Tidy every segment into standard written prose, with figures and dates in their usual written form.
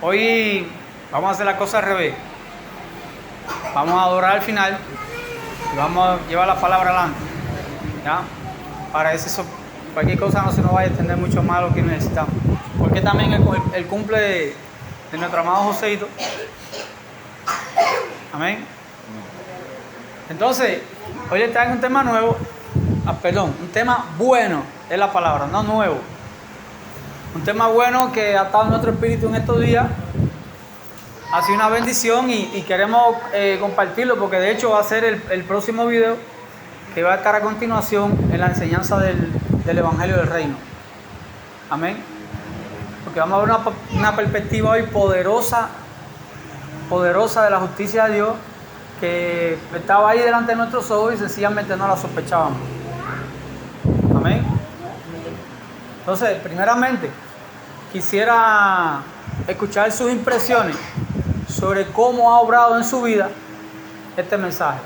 Hoy vamos a hacer la cosa al revés. Vamos a adorar al final y vamos a llevar la palabra adelante, ¿ya? Para eso, cualquier cosa no se nos vaya a extender mucho más lo que necesitamos. Porque también el cumple de nuestro amado Joséito. Amén. Entonces, hoy les traigo un tema nuevo. Un tema bueno es la palabra, no nuevo. Un tema bueno que ha estado en nuestro espíritu en estos días. Ha sido una bendición y queremos compartirlo porque de hecho va a ser el próximo video que va a estar a continuación en la enseñanza del Evangelio del Reino. Amén. Porque vamos a ver una perspectiva hoy poderosa de la justicia de Dios que estaba ahí delante de nuestros ojos y sencillamente no la sospechábamos. Amén. Entonces, primeramente, quisiera escuchar sus impresiones sobre cómo ha obrado en su vida este mensaje.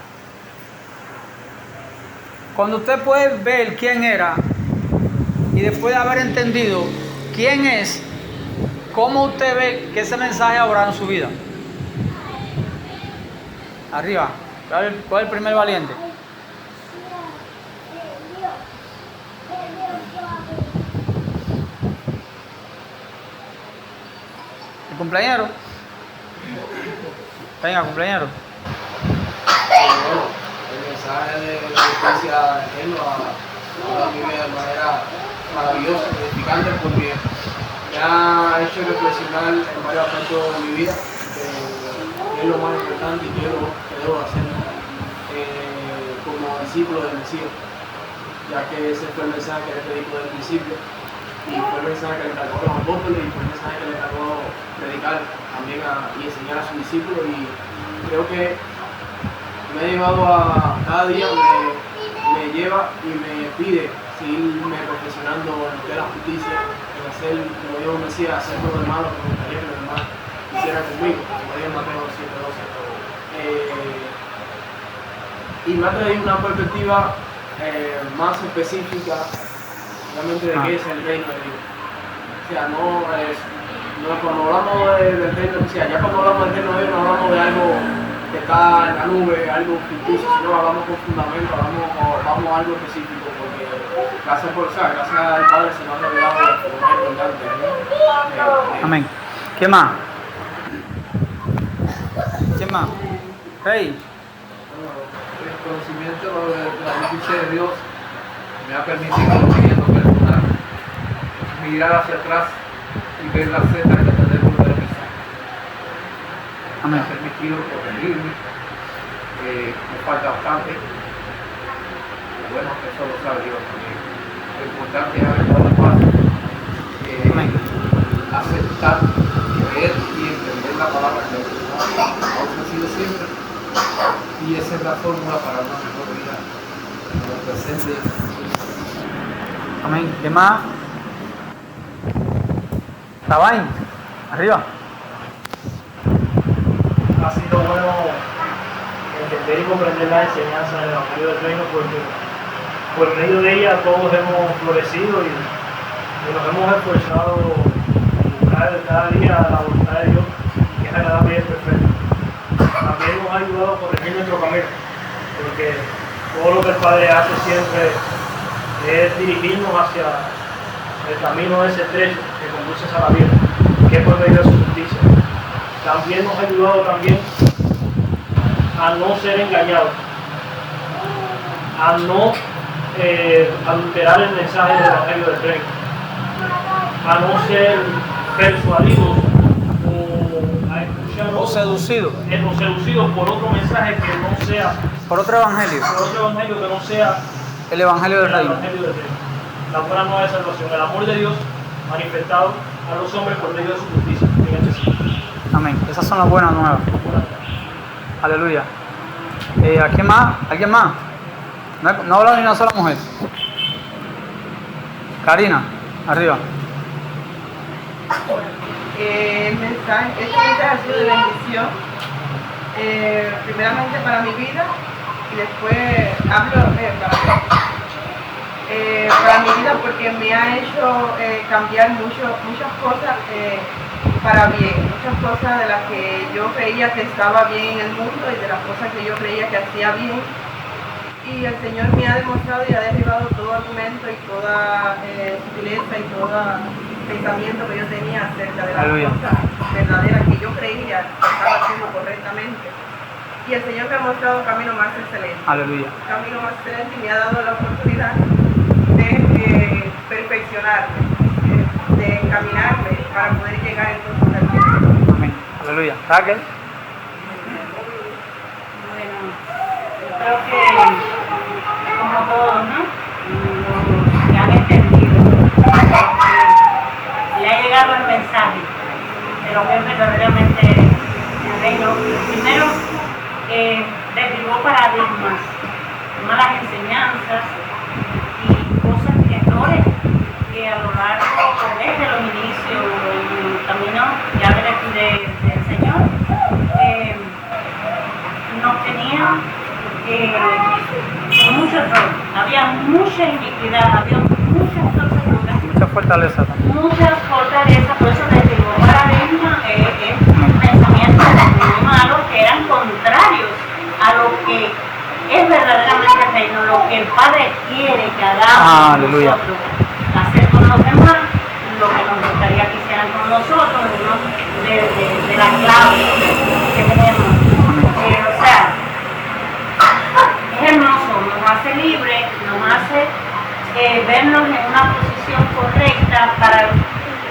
Cuando usted puede ver quién era y después de haber entendido quién es, ¿cómo usted ve que ese mensaje ha obrado en su vida? Arriba, ¿cuál es el primer valiente? ¿El cumpleañero? Venga, cumpleañero. El mensaje de la justicia de Él ha mi vida de manera maravillosa, edificante, porque me ha hecho reflexionar en varios aspectos de mi vida, que es lo más importante y que debo hacer como discípulo del Mesías, ya que ese fue el mensaje que le predicó desde el principio. Y fue el mensaje que le encargó a los apóstoles y fue el mensaje que le encargó predicar también y enseñar a sus discípulos. Y creo que me ha llevado a cada día, me lleva y me pide seguirme perfeccionando en lo que es la justicia, en hacer, como dijo Mesías, hacer lo de malo que me gustaría que los demás hicieran conmigo, como dijo Mateo 7:12. Y me ha traído una perspectiva más específica realmente de qué es el reino de Dios. O sea, no cuando hablamos del reino, o sea, ya cuando hablamos del reino de Dios no hablamos de algo que está en la nube, algo ficticio, sino hablamos con fundamento, hablamos algo específico, porque gracias al Padre se nos ha revelado lo más importante. Amén. ¿Qué más? ¿Qué más? Hey. El conocimiento de la justicia de Dios me ha permitido perdonar, mirar hacia atrás y ver la senda que debo de pisar. Me ha permitido corregirme, me falta bastante. Bueno, eso lo sabe Dios también. Lo importante es haber dado paso, aceptar, creer y entender la palabra que Dios ha ofrecido siempre. Y esa es la fórmula para una mejor vida en el presente. Amén. ¿Qué más? Tabain, arriba. Ha sido bueno entender y comprender la enseñanza del Evangelio del Reino, porque por medio de ella todos hemos florecido y nos hemos esforzado cada día la voluntad de Dios, que es agradable y es perfecta. También nos ha ayudado a corregir nuestro camino, porque todo lo que el Padre hace siempre es dirigirnos hacia el camino ese estrecho que conduce a la vida, que es por medio de su justicia. También nos ha ayudado a no ser engañados, a no adulterar el mensaje del Evangelio del Reino, a no ser persuadidos o seducidos por otro mensaje que no sea, por otro evangelio que no sea el Evangelio del Reino. La buena nueva de salvación, el amor de Dios manifestado a los hombres por medio de su justicia. Amén. Esas son las buenas nuevas. Aleluya. ¿Alguien más? ¿Alguien más? No habla ni una sola mujer. Karina, arriba. Este mensaje ha sido de bendición, primeramente para mi vida y después hablo para mi vida porque me me ha hecho cambiar muchas cosas para bien, muchas cosas de las que yo creía que estaba bien en el mundo y de las cosas que yo creía que hacía bien. Y el Señor me ha demostrado y ha derribado todo argumento y toda sutileza y todo pensamiento que yo tenía acerca de las cosas verdaderas que yo creía que estaba haciendo correctamente. Y el Señor me ha mostrado un camino más excelente. Aleluya. Un camino más excelente y me ha dado la oportunidad de perfeccionarme, de encaminarme para poder llegar entonces al cielo. Amén. Aleluya. Raquel. Bueno, yo creo que como todos, ¿no? Los que han entendido, le ha llegado el mensaje de lo que es verdaderamente el reino. Primero, derribó paradigmas, malas enseñanzas y cosas, errores que a lo largo desde los inicios en el camino ya del Señor nos tenía mucho error, había mucha iniquidad, había muchas torceduras, Mucha fortaleza también. muchas fortalezas, por eso derribó paradigmas, pensamientos muy malos que eran contrarios a lo que es verdaderamente el reino, lo que el Padre quiere que hagamos Aleluya. nosotros, hacer con los demás, lo que nos gustaría que hicieran con nosotros, uno de la clave que tenemos. O sea, es hermoso, nos hace libres, nos hace vernos en una posición correcta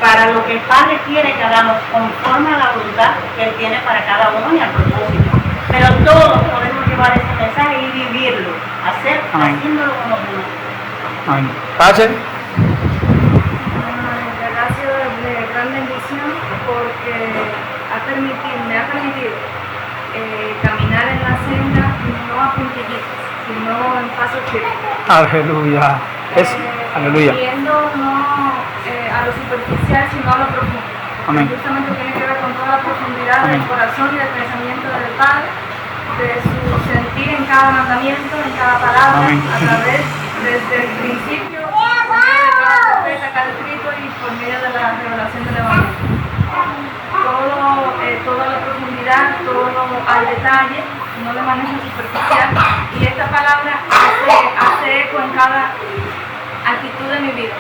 para lo que el Padre quiere que hagamos conforme a la voluntad que Él tiene para cada uno y al propósito. Pero todos podemos llevar ese mensaje y vivirlo, haciéndolo como Dios. Amén. Rachel. En verdad ha sido de gran bendición porque me ha permitido caminar en la senda no a puntillitos, sino en pasos firmes. Aleluya. Aleluya. Yendo no a lo superficial, sino a lo profundo. Amén. Justamente tiene que ver con toda la profundidad Amén. del corazón y del pensamiento del Padre, de su sentir en cada mandamiento, en cada palabra, Amén. a través, desde el principio, por medio de cada profeta, cada escrito y por medio de la revelación del Evangelio. Toda la profundidad, todo al detalle, no de manera superficial, y esta palabra hace eco en cada actitud de mi vida.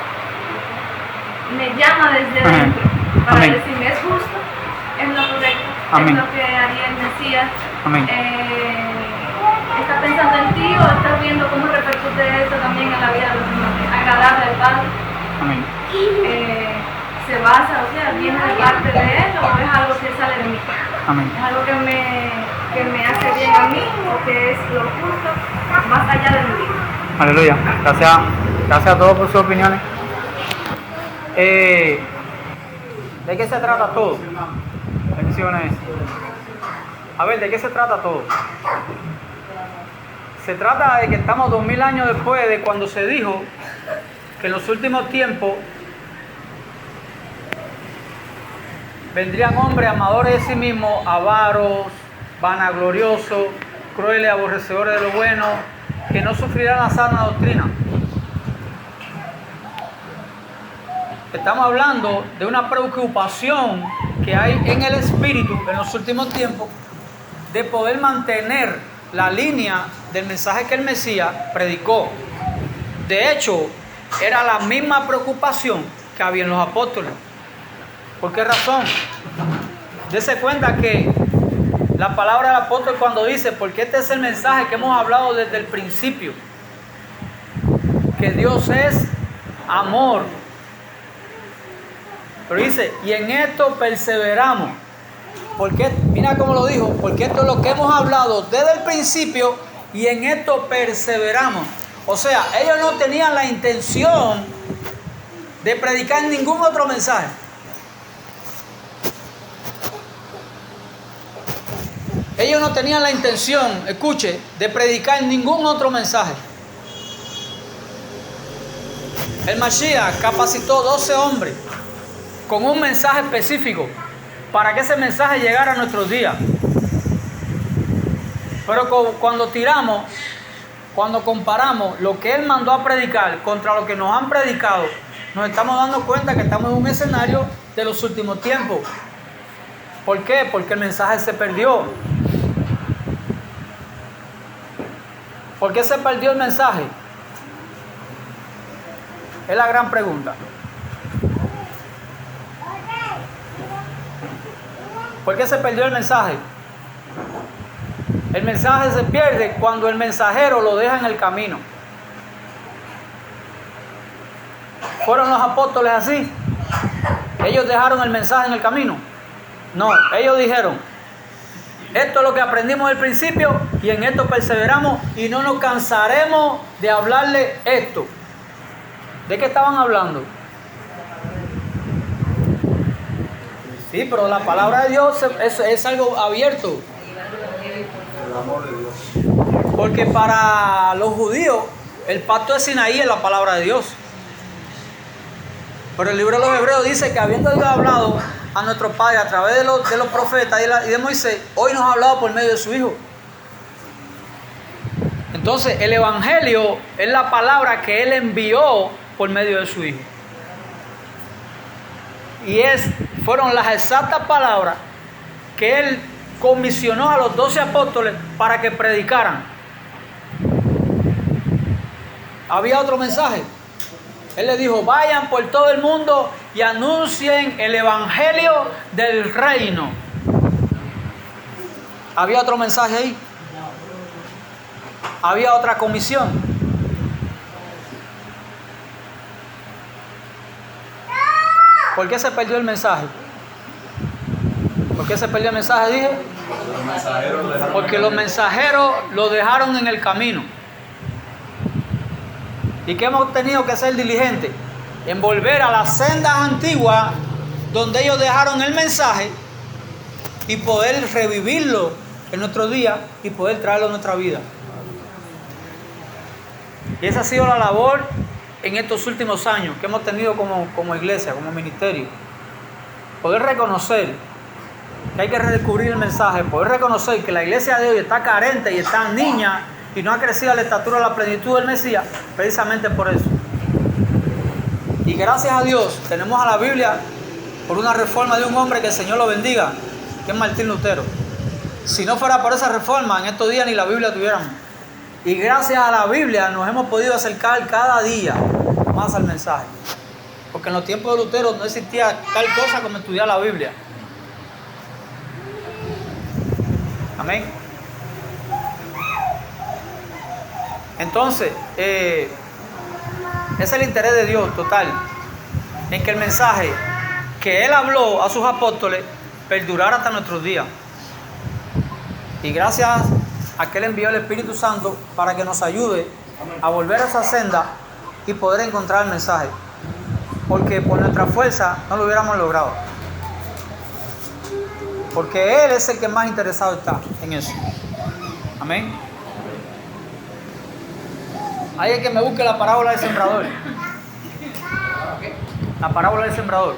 Me llama desde Amén. dentro para Amén. decirme es justo, es lo correcto, Amén. es lo que haría el Mesías. Amén. Estás pensando en ti o estás viendo cómo repercute eso también en la vida de los demás, agradable al Padre. Amén. Se basa, o sea, viene de parte de Él o es algo que sale de mí. Amén. Es algo que me hace bien a mí o que es lo justo más allá de mi vida. Aleluya. Gracias a todos por sus opiniones. ¿De qué se trata todo? Bendiciones. A ver, ¿de qué se trata todo? Se trata de que estamos 2000 años después de cuando se dijo que en los últimos tiempos vendrían hombres amadores de sí mismos, avaros, vanagloriosos, crueles, aborrecedores de lo bueno, que no sufrirán la sana doctrina. Estamos hablando de una preocupación que hay en el espíritu en los últimos tiempos de poder mantener la línea del mensaje que el Mesías predicó. De hecho, era la misma preocupación que había en los apóstoles. ¿Por qué razón? Dese cuenta que la palabra del apóstol cuando dice, porque este es el mensaje que hemos hablado desde el principio, que Dios es amor. Pero dice, y en esto perseveramos. Porque, mira cómo lo dijo, porque esto es lo que hemos hablado desde el principio y en esto perseveramos. O sea, ellos no tenían la intención de predicar ningún otro mensaje. Ellos no tenían la intención, escuche, de predicar ningún otro mensaje. El Mashiach capacitó 12 hombres con un mensaje específico para que ese mensaje llegara a nuestros días. Pero cuando comparamos lo que Él mandó a predicar contra lo que nos han predicado nos estamos dando cuenta que estamos en un escenario de los últimos tiempos. ¿Por qué? Porque el mensaje se perdió. ¿Por qué se perdió el mensaje? Es la gran pregunta. ¿Por qué se perdió el mensaje? El mensaje se pierde cuando el mensajero lo deja en el camino. ¿Fueron los apóstoles así? ¿Ellos dejaron el mensaje en el camino? No, ellos dijeron, esto es lo que aprendimos al principio y en esto perseveramos y no nos cansaremos de hablarle esto. ¿De qué estaban hablando? Sí, pero la palabra de Dios es algo abierto. El amor de Dios. Porque para los judíos el pacto de Sinaí es la palabra de Dios. Pero el libro de los Hebreos dice que habiendo Dios hablado a nuestro Padre a través de los profetas y de Moisés, hoy nos ha hablado por medio de su Hijo. Entonces el Evangelio es la palabra que Él envió por medio de su Hijo. Y fueron las exactas palabras que Él comisionó a los 12 apóstoles para que predicaran. Había otro mensaje. Él les dijo, vayan por todo el mundo y anuncien el evangelio del reino. ¿Había otro mensaje ahí? ¿Había otra comisión? ¿Por qué se perdió el mensaje? ¿Por qué se perdió el mensaje? Dije. Porque los mensajeros lo dejaron en el camino. ¿Y qué hemos tenido que ser diligentes? En volver a las sendas antiguas donde ellos dejaron el mensaje y poder revivirlo en nuestro día y poder traerlo a nuestra vida. Y esa ha sido la labor en estos últimos años que hemos tenido como iglesia, como ministerio. Poder reconocer que hay que redescubrir el mensaje, poder reconocer que la iglesia de hoy está carente y está niña y no ha crecido a la estatura de la plenitud del Mesías, precisamente por eso. Y gracias a Dios tenemos a la Biblia por una reforma de un hombre que el Señor lo bendiga, que es Martín Lutero. Si no fuera por esa reforma, en estos días ni la Biblia tuviéramos. Y gracias a la Biblia nos hemos podido acercar cada día más al mensaje. Porque en los tiempos de Lutero no existía tal cosa como estudiar la Biblia. Amén. Entonces, es el interés de Dios total en que el mensaje que Él habló a sus apóstoles perdurara hasta nuestros días. Y gracias a que Él envió el Espíritu Santo para que nos ayude a volver a esa senda y poder encontrar el mensaje. Porque por nuestra fuerza no lo hubiéramos logrado. Porque Él es el que más interesado está en eso. Amén. Hay que me busque la parábola del sembrador. La parábola del sembrador.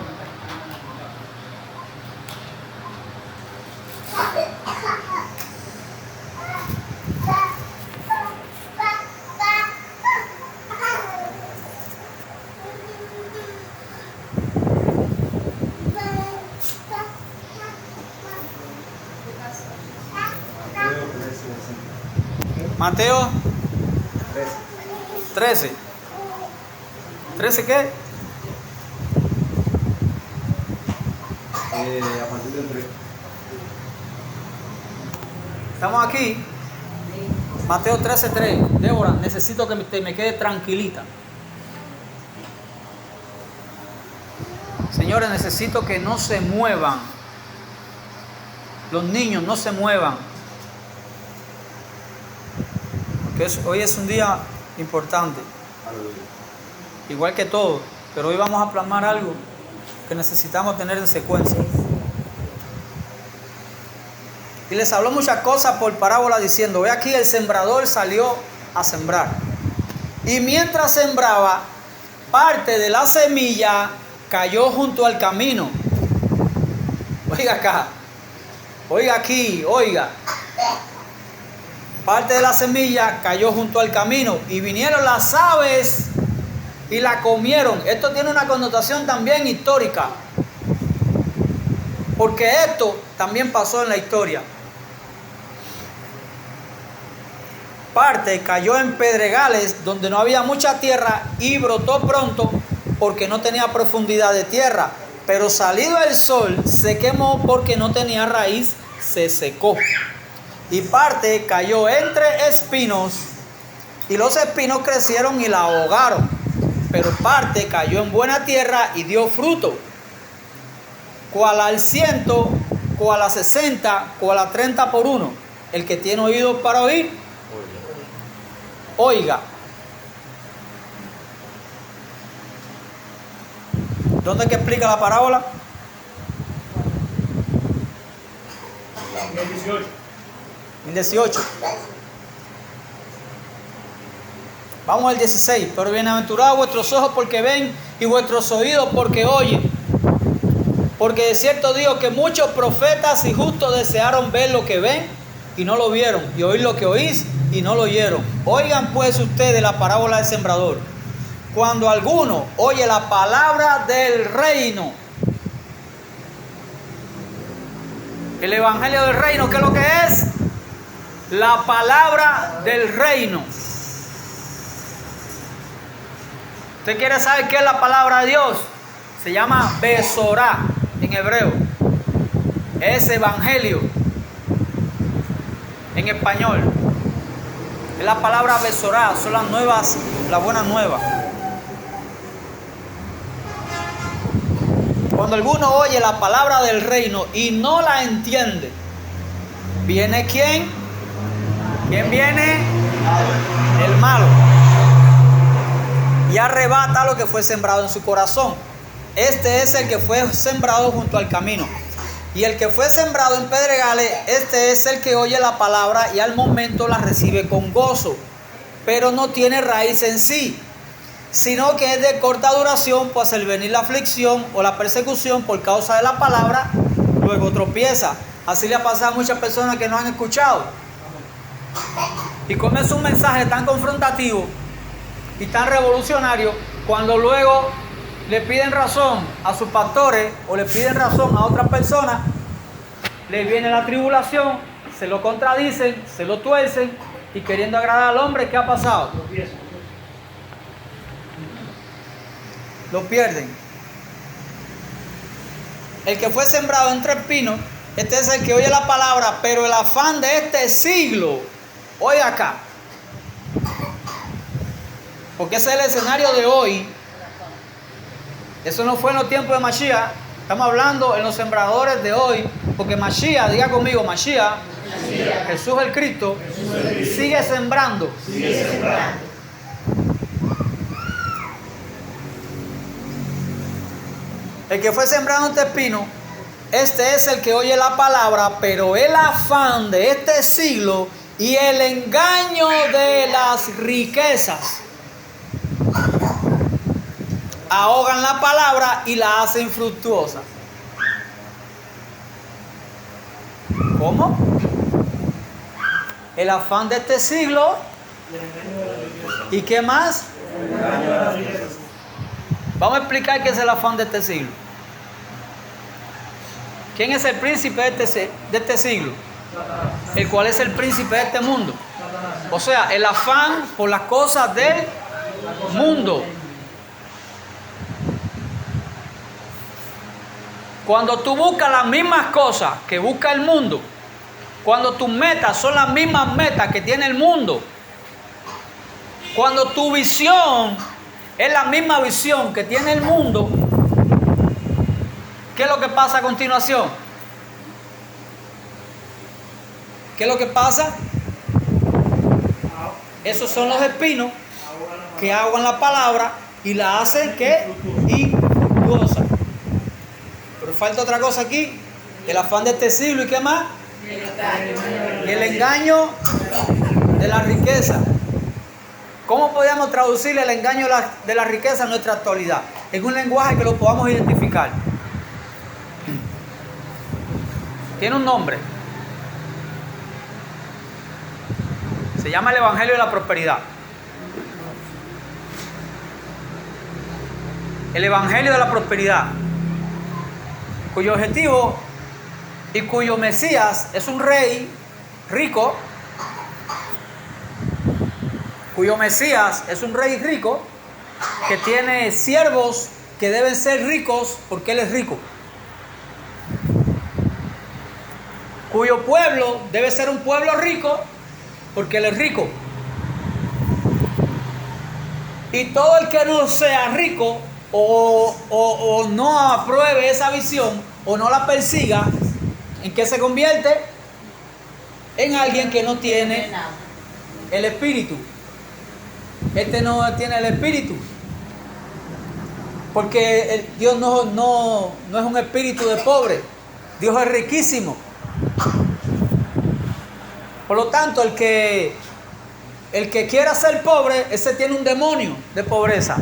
Mateo 13. ¿13 qué? A partir del 3. Estamos aquí. Mateo 13:3. Débora, necesito que me quede tranquilita. Señores, necesito que no se muevan. Los niños no se muevan. Porque hoy es un día importante. Igual que todo. Pero hoy vamos a plasmar algo que necesitamos tener en secuencia. Y les habló muchas cosas por parábola diciendo, ve aquí, el sembrador salió a sembrar. Y mientras sembraba, parte de la semilla cayó junto al camino. Oiga acá, oiga aquí, oiga. Parte de la semilla cayó junto al camino y vinieron las aves y la comieron. Esto tiene una connotación también histórica, porque esto también pasó en la historia. Parte cayó en pedregales donde no había mucha tierra y brotó pronto porque no tenía profundidad de tierra. Pero salido el sol se quemó porque no tenía raíz, se secó. Y parte cayó entre espinos y los espinos crecieron y la ahogaron. Pero parte cayó en buena tierra y dio fruto, cual al 100, cual a 60, cual a 30 por uno. El que tiene oídos para oír, oiga. ¿Dónde es que explica la parábola? En 18. Vamos al 16. Pero bienaventurados vuestros ojos porque ven y vuestros oídos porque oyen. Porque de cierto digo que muchos profetas y justos desearon ver lo que ven y no lo vieron, y oír lo que oís y no lo oyeron. Oigan pues ustedes la parábola del sembrador. Cuando alguno oye la palabra del reino, el evangelio del reino, ¿qué es lo que es? La palabra del reino. ¿Usted quiere saber qué es la palabra de Dios? Se llama Besorá en hebreo. Es evangelio en español. Es la palabra Besorá, son las nuevas, las buenas nuevas. Cuando alguno oye la palabra del reino y no la entiende, ¿viene quién? ¿Quién viene? El malo. Y arrebata lo que fue sembrado en su corazón. Este es el que fue sembrado junto al camino. Y el que fue sembrado en pedregales, este es el que oye la palabra y al momento la recibe con gozo, pero no tiene raíz en sí, sino que es de corta duración, pues al venir la aflicción o la persecución por causa de la palabra, luego tropieza. Así le ha pasado a muchas personas que no han escuchado. Y con eso un mensaje tan confrontativo y tan revolucionario, cuando luego le piden razón a sus pastores o le piden razón a otras personas, le viene la tribulación, se lo contradicen, se lo tuercen y queriendo agradar al hombre, ¿qué ha pasado? Lo pierden. El que fue sembrado entre espinos, este es el que oye la palabra, pero el afán de este siglo, oye acá, porque ese es el escenario de hoy. Eso no fue en los tiempos de Mashiach. Estamos hablando en los sembradores de hoy. Porque Mashiach, diga conmigo, Mashiach, Jesús el Cristo, sigue sembrando. El que fue sembrado entre espinos, este es el que oye la palabra, pero el afán de este siglo y el engaño de las riquezas ahogan la palabra y la hacen infructuosa. ¿Cómo? El afán de este siglo. ¿Y qué más? Vamos a explicar qué es el afán de este siglo. ¿Quién es el príncipe de este siglo? El cual es el príncipe de este mundo. O sea, el afán por las cosas del mundo. Cuando tú buscas las mismas cosas que busca el mundo, cuando tus metas son las mismas metas que tiene el mundo, cuando tu visión es la misma visión que tiene el mundo, ¿qué es lo que pasa a continuación? ¿Qué es lo que pasa? Esos son los espinos que ahogan la palabra y la hacen que infructuosa. Pero falta otra cosa aquí, el afán de este siglo y qué más, y el engaño de la riqueza. ¿Cómo podríamos traducir el engaño de la riqueza en nuestra actualidad? En un lenguaje que lo podamos identificar. Tiene un nombre. Se llama el Evangelio de la Prosperidad. el evangelio de la prosperidad, cuyo objetivo y cuyo Mesías es un rey rico, cuyo Mesías es un rey rico que tiene siervos que deben ser ricos porque él es rico, cuyo pueblo debe ser un pueblo rico porque él es rico, y todo el que no sea rico o no apruebe esa visión o no la persiga, ¿en qué se convierte? En alguien que no tiene el espíritu. Este no tiene el espíritu, porque Dios no es un espíritu de pobre. Dios es riquísimo. Por lo tanto, el que quiera ser pobre, ese tiene un demonio de pobreza.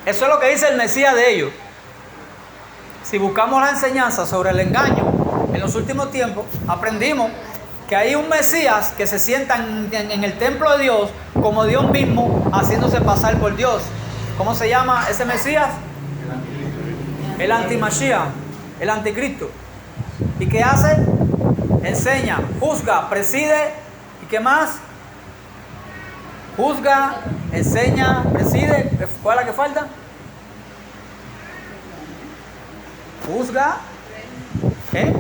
Eso es lo que dice el Mesías de ellos. Si buscamos la enseñanza sobre el engaño en los últimos tiempos, aprendimos que hay un Mesías que se sienta en el templo de Dios como Dios mismo, haciéndose pasar por Dios. ¿Cómo se llama ese Mesías? El antimashiach, el anticristo. ¿Y qué hace? Enseña, juzga, preside. ¿Y qué más? Juzga, enseña, preside. ¿Cuál es la que falta? Juzga, ¿qué?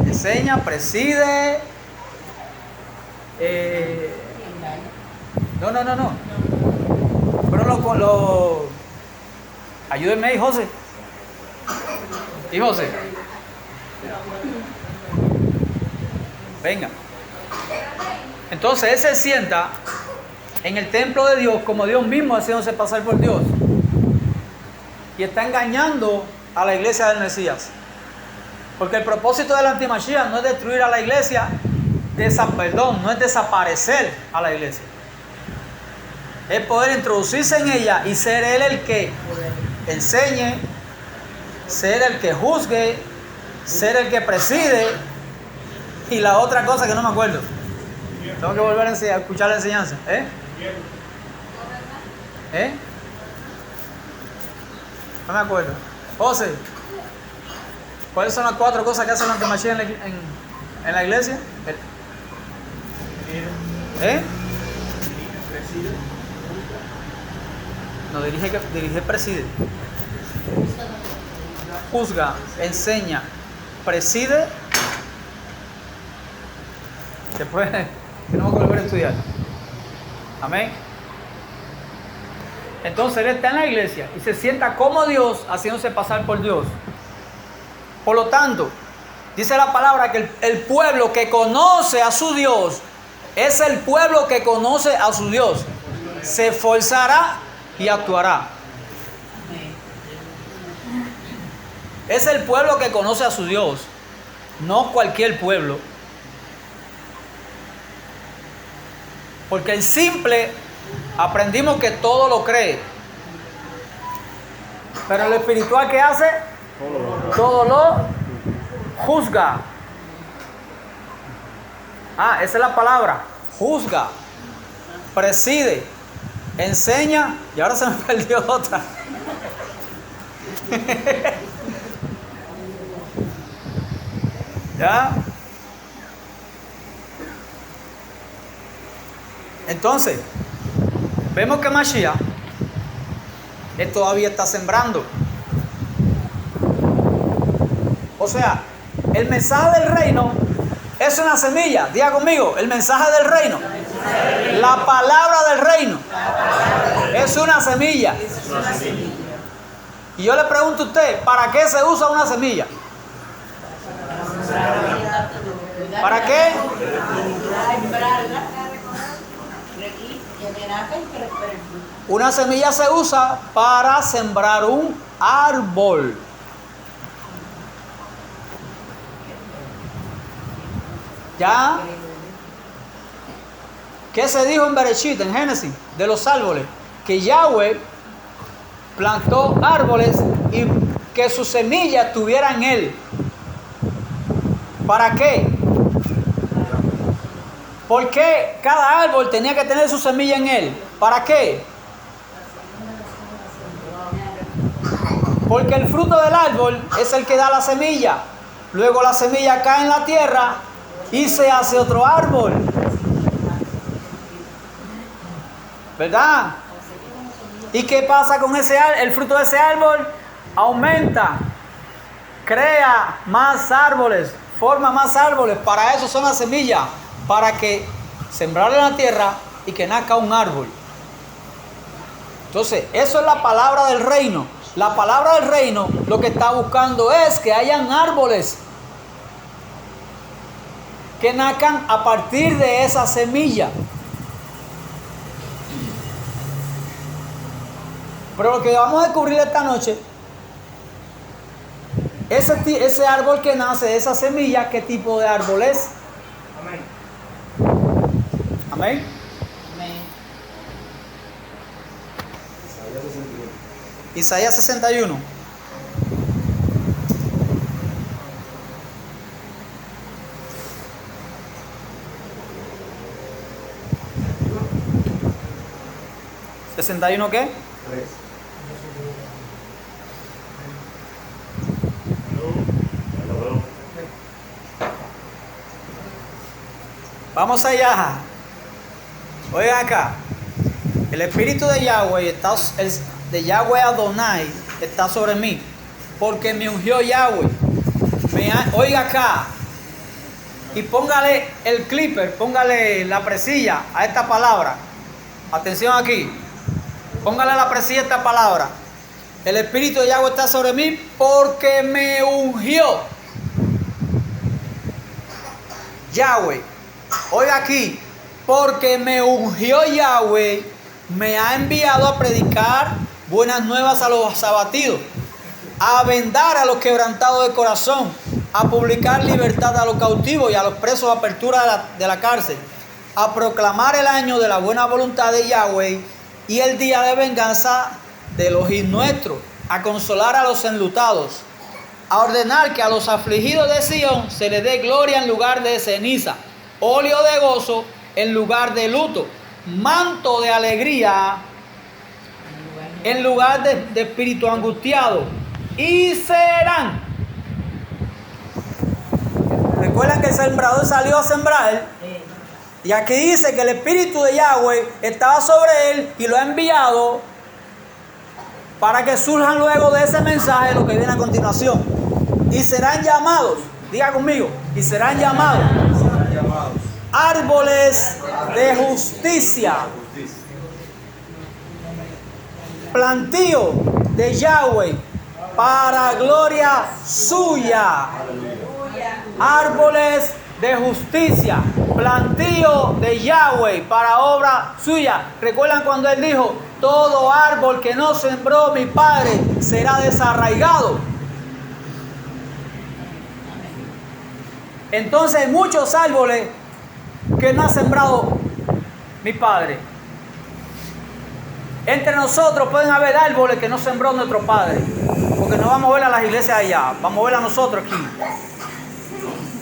Enseña, preside. No. Pero ayúdenme ahí, José. ¿Y José? Venga. Entonces él se sienta en el templo de Dios como Dios mismo, haciéndose pasar por Dios, y está engañando a la iglesia del Mesías, porque el propósito del antimashiach no es destruir a la iglesia, no es desaparecer a la iglesia, es poder introducirse en ella y ser él el que enseñe, ser el que juzgue, ser el que preside, y la otra cosa que no me acuerdo. Tengo que volver a escuchar la enseñanza. No me acuerdo. José, ¿cuáles son las 4 cosas que hace el antimashiach en la iglesia? No, dirige, preside. Juzga, enseña, preside. Después tenemos que volver a estudiar. Amén. Entonces él está en la iglesia y se sienta como Dios, haciéndose pasar por Dios. Por lo tanto, dice la palabra que el pueblo que conoce a su Dios es el pueblo que conoce a su Dios. Se esforzará y actuará. Es el pueblo que conoce a su Dios, no cualquier pueblo. Porque el simple aprendimos que todo lo cree. Pero el espiritual, ¿qué hace? Todo lo juzga. Esa es la palabra. Juzga, preside, enseña. Y ahora se me perdió otra. ¿Ya? Entonces, vemos que Mashiach él todavía está sembrando. O sea, el mensaje del reino es una semilla. Diga conmigo, el mensaje del reino, la palabra del reino es una semilla. Y yo le pregunto a usted, ¿para qué se usa una semilla? ¿Para qué? Una semilla se usa para sembrar un árbol. ¿Ya? ¿Qué se dijo en Bereshit, en Génesis, de los árboles? Que Yahweh plantó árboles y que su semilla estuviera en él. ¿Para qué? ¿Por qué cada árbol tenía que tener su semilla en él? ¿Para qué? Porque el fruto del árbol es el que da la semilla. Luego la semilla cae en la tierra y se hace otro árbol. ¿Verdad? ¿Y qué pasa con ese árbol? El fruto de ese árbol aumenta, crea más árboles, forma más árboles. Para eso son las semillas, para que sembrar en la tierra y que nazca un árbol. Entonces, eso es la palabra del reino. La palabra del reino lo que está buscando es que hayan árboles que nazcan a partir de esa semilla. Pero lo que vamos a descubrir esta noche, ese árbol que nace de esa semilla, ¿qué tipo de árbol es? Amén. Amén. Isaías 61. ¿61 qué? 3. Vamos allá. Oigan acá. El espíritu de Yahweh de Yahweh Adonai está sobre mí, porque me ungió Yahweh. Oiga acá. Y póngale el clipper, póngale la presilla a esta palabra. Atención aquí. Póngale la presilla a esta palabra. El espíritu de Yahweh está sobre mí porque me ungió Yahweh. Oiga aquí, porque me ungió Yahweh, me ha enviado a predicar buenas nuevas a los abatidos, a vendar a los quebrantados de corazón, a publicar libertad a los cautivos y a los presos, apertura de la cárcel, a proclamar el año de la buena voluntad de Yahweh y el día de venganza de los nuestros, a consolar a los enlutados, a ordenar que a los afligidos de Sión se les dé gloria en lugar de ceniza, óleo de gozo en lugar de luto, manto de alegría en lugar de espíritu angustiado, y serán. Recuerdan que el sembrador salió a sembrar, y aquí dice que el espíritu de Yahweh estaba sobre él y lo ha enviado para que surjan luego de ese mensaje lo que viene a continuación. Y serán llamados, diga conmigo, y serán llamados árboles de justicia, plantío de Yahweh para gloria suya. Árboles de justicia, plantío de Yahweh para obra suya. ¿Recuerdan cuando él dijo: todo árbol que no sembró mi padre será desarraigado? Entonces hay muchos árboles que no ha sembrado mi padre. Entre nosotros pueden haber árboles que no sembró nuestro padre, porque no vamos a ver a las iglesias allá, vamos a ver a nosotros aquí.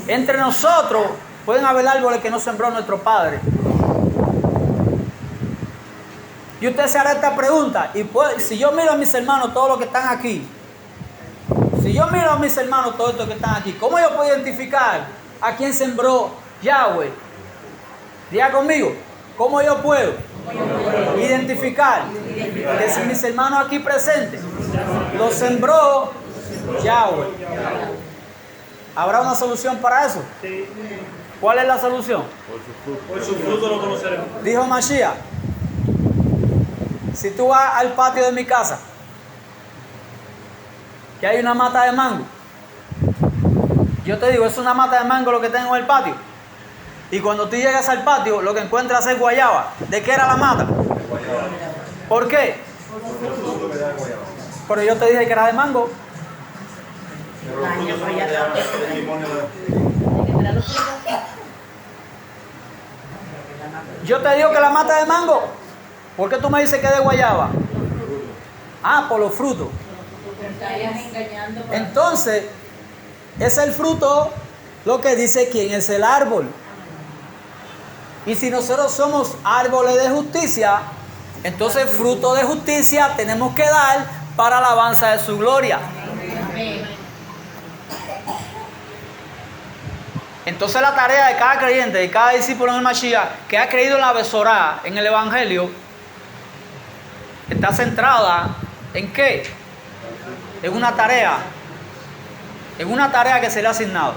Entre nosotros pueden haber árboles que no sembró nuestro padre. Y usted se hará esta pregunta, y si yo miro a mis hermanos, todos los que están aquí, si yo miro a mis hermanos, todos estos que están aquí, ¿cómo yo puedo identificar a quién sembró Yahweh? Diga conmigo, ¿cómo yo puedo identificar que si mis hermanos aquí presentes lo sembró Yahweh? ¿Habrá una solución para eso? ¿Cuál es la solución? Por su fruto lo conoceremos. Dijo Mashiach: si tú vas al patio de mi casa, que hay una mata de mango, yo te digo, es una mata de mango lo que tengo en el patio. Y cuando tú llegas al patio, lo que encuentras es guayaba. ¿De qué era la mata? ¿Por qué? Pero yo te dije que era de mango. Yo te digo que la mata de mango. ¿Por qué tú me dices que es de guayaba? Ah, por los frutos. Entonces, es el fruto lo que dice quién es el árbol. Y si nosotros somos árboles de justicia, entonces fruto de justicia tenemos que dar para alabanza de su gloria. Entonces la tarea de cada creyente, de cada discípulo en el Mashiach, que ha creído en la Besorá, en el Evangelio, está centrada ¿en qué? En una tarea que se le ha asignado.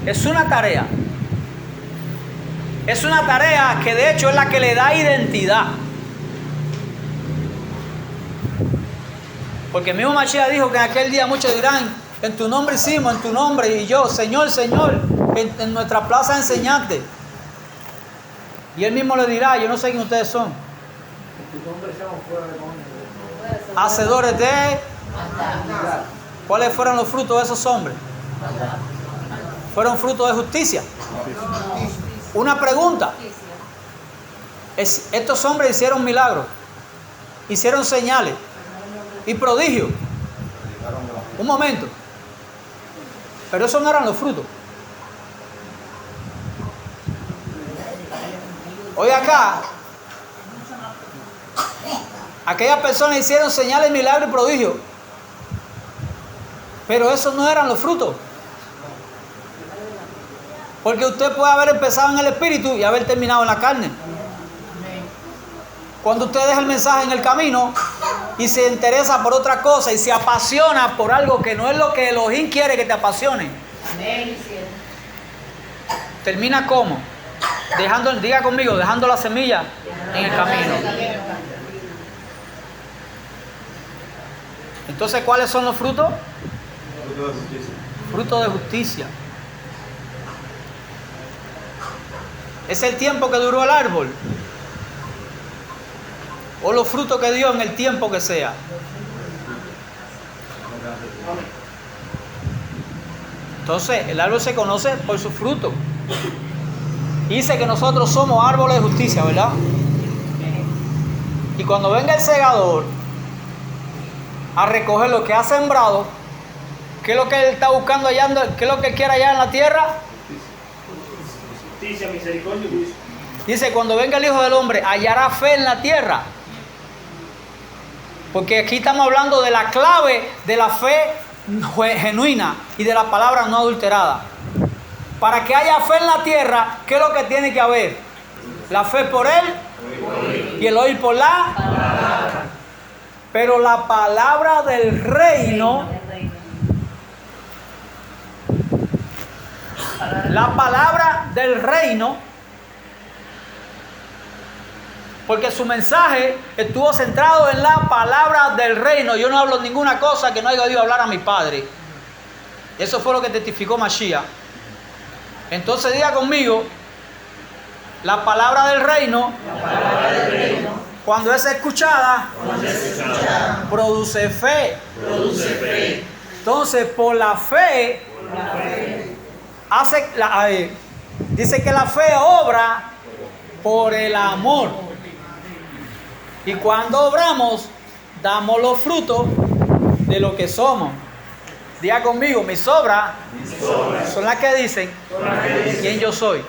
Es una tarea que de hecho es la que le da identidad. Porque el mismo Mashiach dijo que en aquel día muchos dirán: en tu nombre hicimos, en tu nombre, y yo, Señor, Señor, en nuestra plaza enseñaste. Y él mismo le dirá: yo no sé quién ustedes son. Hacedores de... ¿Cuáles fueron los frutos de esos hombres? Fueron frutos de justicia. Una pregunta. Estos hombres hicieron milagros, hicieron señales y prodigios. Un momento. Pero esos no eran los frutos. Hoy acá, aquellas personas hicieron señales, milagros y prodigios, pero esos no eran los frutos. Porque usted puede haber empezado en el espíritu y haber terminado en la carne. Cuando usted deja el mensaje en el camino y se interesa por otra cosa y se apasiona por algo que no es lo que Elohim quiere que te apasione, termina como diga conmigo, dejando la semilla en el camino. Entonces, ¿cuáles son los frutos? Frutos de justicia. ¿Es el tiempo que duró el árbol? ¿O los frutos que dio en el tiempo que sea? Entonces, el árbol se conoce por su fruto. Dice que nosotros somos árboles de justicia, ¿verdad? Y cuando venga el segador a recoger lo que ha sembrado, ¿qué es lo que él está buscando allá? ¿Qué es lo que él quiere allá en la tierra? Justicia, misericordia y juicio. Dice, cuando venga el Hijo del Hombre, hallará fe en la tierra. Porque aquí estamos hablando de la clave de la fe genuina y de la palabra no adulterada. Para que haya fe en la tierra, ¿qué es lo que tiene que haber? La fe por él y el oír por la. Pero la palabra del reino, porque su mensaje estuvo centrado en la palabra del reino. Yo no hablo ninguna cosa que no haya oído hablar a mi Padre. Eso fue lo que testificó Mashiach. Entonces diga conmigo, la palabra del reino, cuando es escuchada, produce fe. Entonces, por la fe, dice que la fe obra por el amor. Y cuando obramos, damos los frutos de lo que somos. Diga conmigo, mis obras son las que dicen quién yo soy.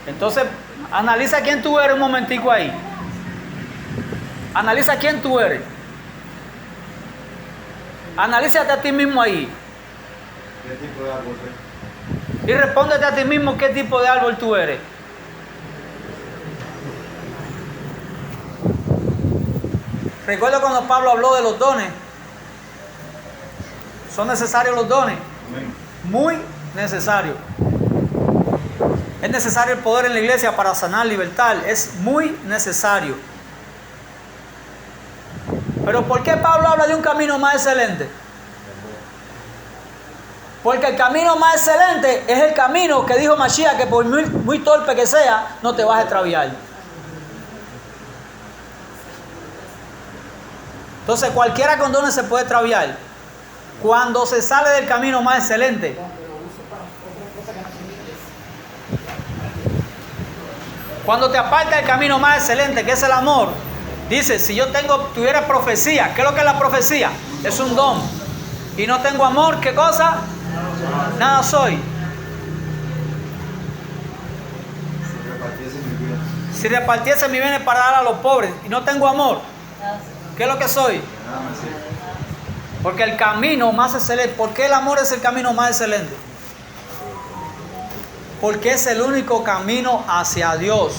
Entonces, analiza quién tú eres un momentico ahí. Analiza quién tú eres. Analízate a ti mismo ahí. ¿Qué tipo de árbol es? Y respóndete a ti mismo qué tipo de árbol tú eres. Recuerdo cuando Pablo habló de los dones. ¿Son necesarios los dones? Muy necesarios. Es necesario el poder en la iglesia para sanar, libertar. Es muy necesario. Pero ¿por qué Pablo habla de un camino más excelente? Porque el camino más excelente es el camino que dijo Mashiach, que por muy torpe que sea, no te vas a extraviar. Entonces cualquiera con dones se puede extraviar. Cuando se sale del camino más excelente. Cuando te aparta del camino más excelente, que es el amor. Dice, si yo tuviera profecía, ¿qué es lo que es la profecía? Es un don. Y no tengo amor, ¿qué cosa? Nada soy. Si repartiese mi bienes para dar a los pobres y no tengo amor, ¿qué es lo que soy? Nada más, sí. Porque el camino más excelente, ¿por qué el amor es el camino más excelente? Porque es el único camino hacia Dios.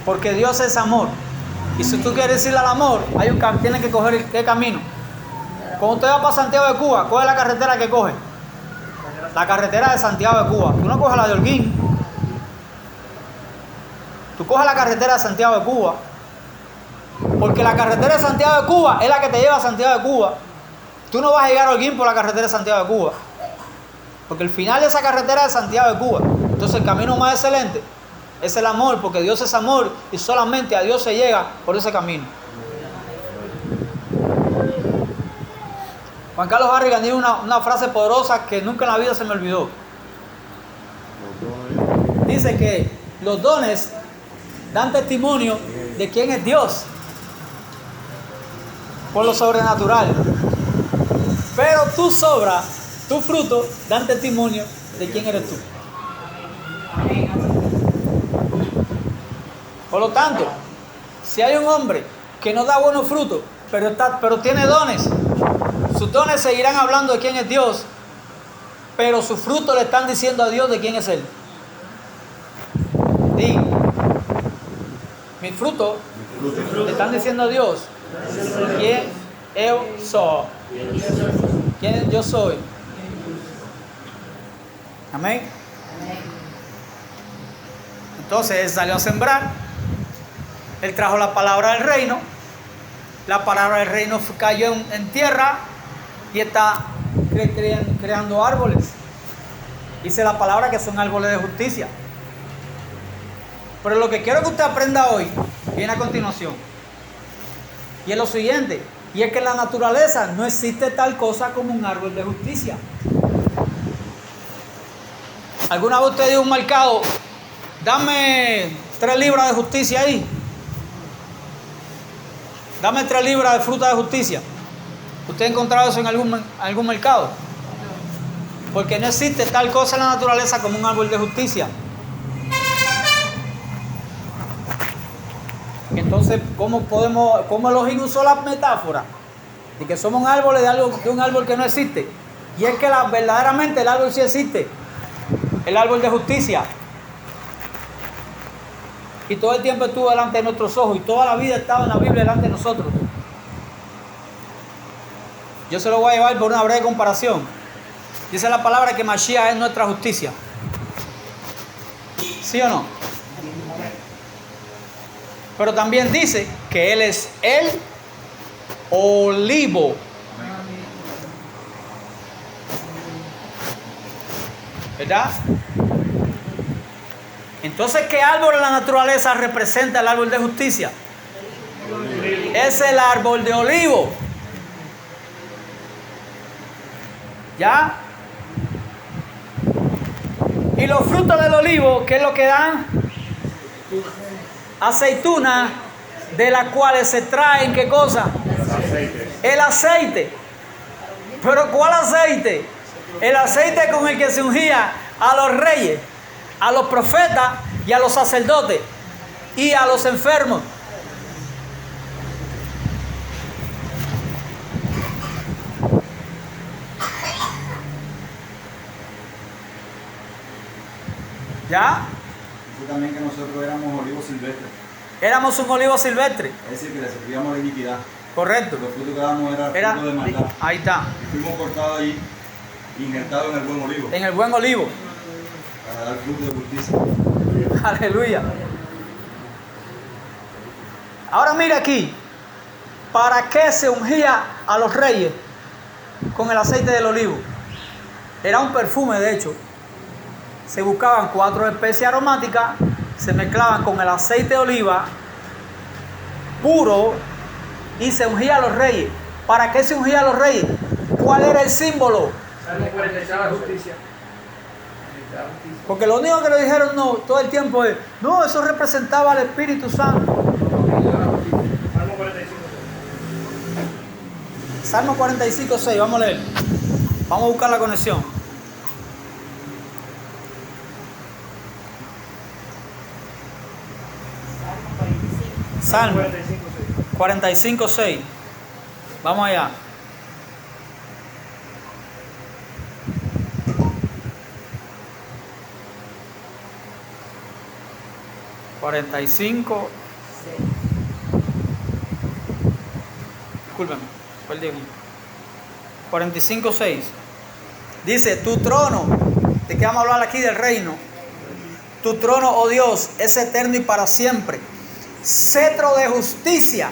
Porque Dios es amor. Y si tú quieres ir al amor, tienes que coger ¿qué camino? Cuando usted va para Santiago de Cuba, coge la carretera que coge. La carretera de Santiago de Cuba. Tú no coges la de Holguín. Tú coges la carretera de Santiago de Cuba. Porque la carretera de Santiago de Cuba es la que te lleva a Santiago de Cuba. Tú no vas a llegar a Holguín por la carretera de Santiago de Cuba. Porque el final de esa carretera es Santiago de Cuba. Entonces el camino más excelente es el amor, porque Dios es amor y solamente a Dios se llega por ese camino. Juan Carlos Harrigan dijo una frase poderosa que nunca en la vida se me olvidó. Dice que los dones dan testimonio de quién es Dios por lo sobrenatural. Pero tus obras, tu fruto, dan testimonio de quién eres tú. Por lo tanto, si hay un hombre que no da buenos frutos, pero tiene dones, sus dones seguirán hablando de quién es Dios, pero sus frutos le están diciendo a Dios de quién es Él. Di, mis frutos le están diciendo a Dios quién yo soy. ¿Quién yo soy? Amén. Entonces él salió a sembrar. Él trajo la palabra del reino. La palabra del reino cayó en tierra y está creando árboles. Dice la palabra que son árboles de justicia. Pero lo que quiero que usted aprenda hoy viene a continuación. Y es lo siguiente. Y es que en la naturaleza no existe tal cosa como un árbol de justicia. ¿Alguna vez usted dio un mercado? Dame 3 libras de justicia ahí. Dame 3 libras de fruta de justicia. ¿Usted ha encontrado eso en algún mercado? Porque no existe tal cosa en la naturaleza como un árbol de justicia. Entonces, ¿cómo Elohim usó la metáfora? De que somos árboles de un árbol que no existe. Y es que verdaderamente el árbol sí existe. El árbol de justicia. Y todo el tiempo estuvo delante de nuestros ojos. Y toda la vida estaba en la Biblia delante de nosotros. Yo se lo voy a llevar por una breve comparación. Dice la palabra que Mashiach es nuestra justicia. ¿Sí o no? Pero también dice que Él es el olivo. ¿Verdad? Entonces, ¿qué árbol en la naturaleza representa el árbol de justicia? Es el árbol de olivo. ¿Ya? Y los frutos del olivo, ¿qué es lo que dan? Aceituna, de las cuales se traen, ¿qué cosa? El aceite. ¿Pero cuál aceite? El aceite con el que se ungía a los reyes, a los profetas y a los sacerdotes y a los enfermos. ¿Ya? Dice también que nosotros éramos olivos silvestres. Éramos un olivo silvestre. Es decir, que le servíamos de iniquidad. Correcto. Los frutos que dábamos era fruto de maldad. Ahí está. Y fuimos cortados allí, injertados en el buen olivo, En el buen olivo. para dar fruto de justicia. Aleluya. Ahora mira aquí. ¿Para qué se ungía a los reyes con el aceite del olivo? Era un perfume, de hecho. Se buscaban 4 especies aromáticas, se mezclaban con el aceite de oliva puro y se ungía a los reyes. ¿Para qué se ungía a los reyes? ¿Cuál era el símbolo? Salmo 46, la justicia. Porque lo único que le dijeron no todo el tiempo es, no, eso representaba al Espíritu Santo. Salmo 45. Salmo 45, 6, vamos a leer. Vamos a buscar la conexión. Salmo 45:6. 45:6. Vamos allá. Discúlpeme, perdí. 45:6. Dice, tu trono, ¿de qué vamos a hablar aquí? Del reino. Tu trono, oh Dios, es eterno y para siempre. Cetro de justicia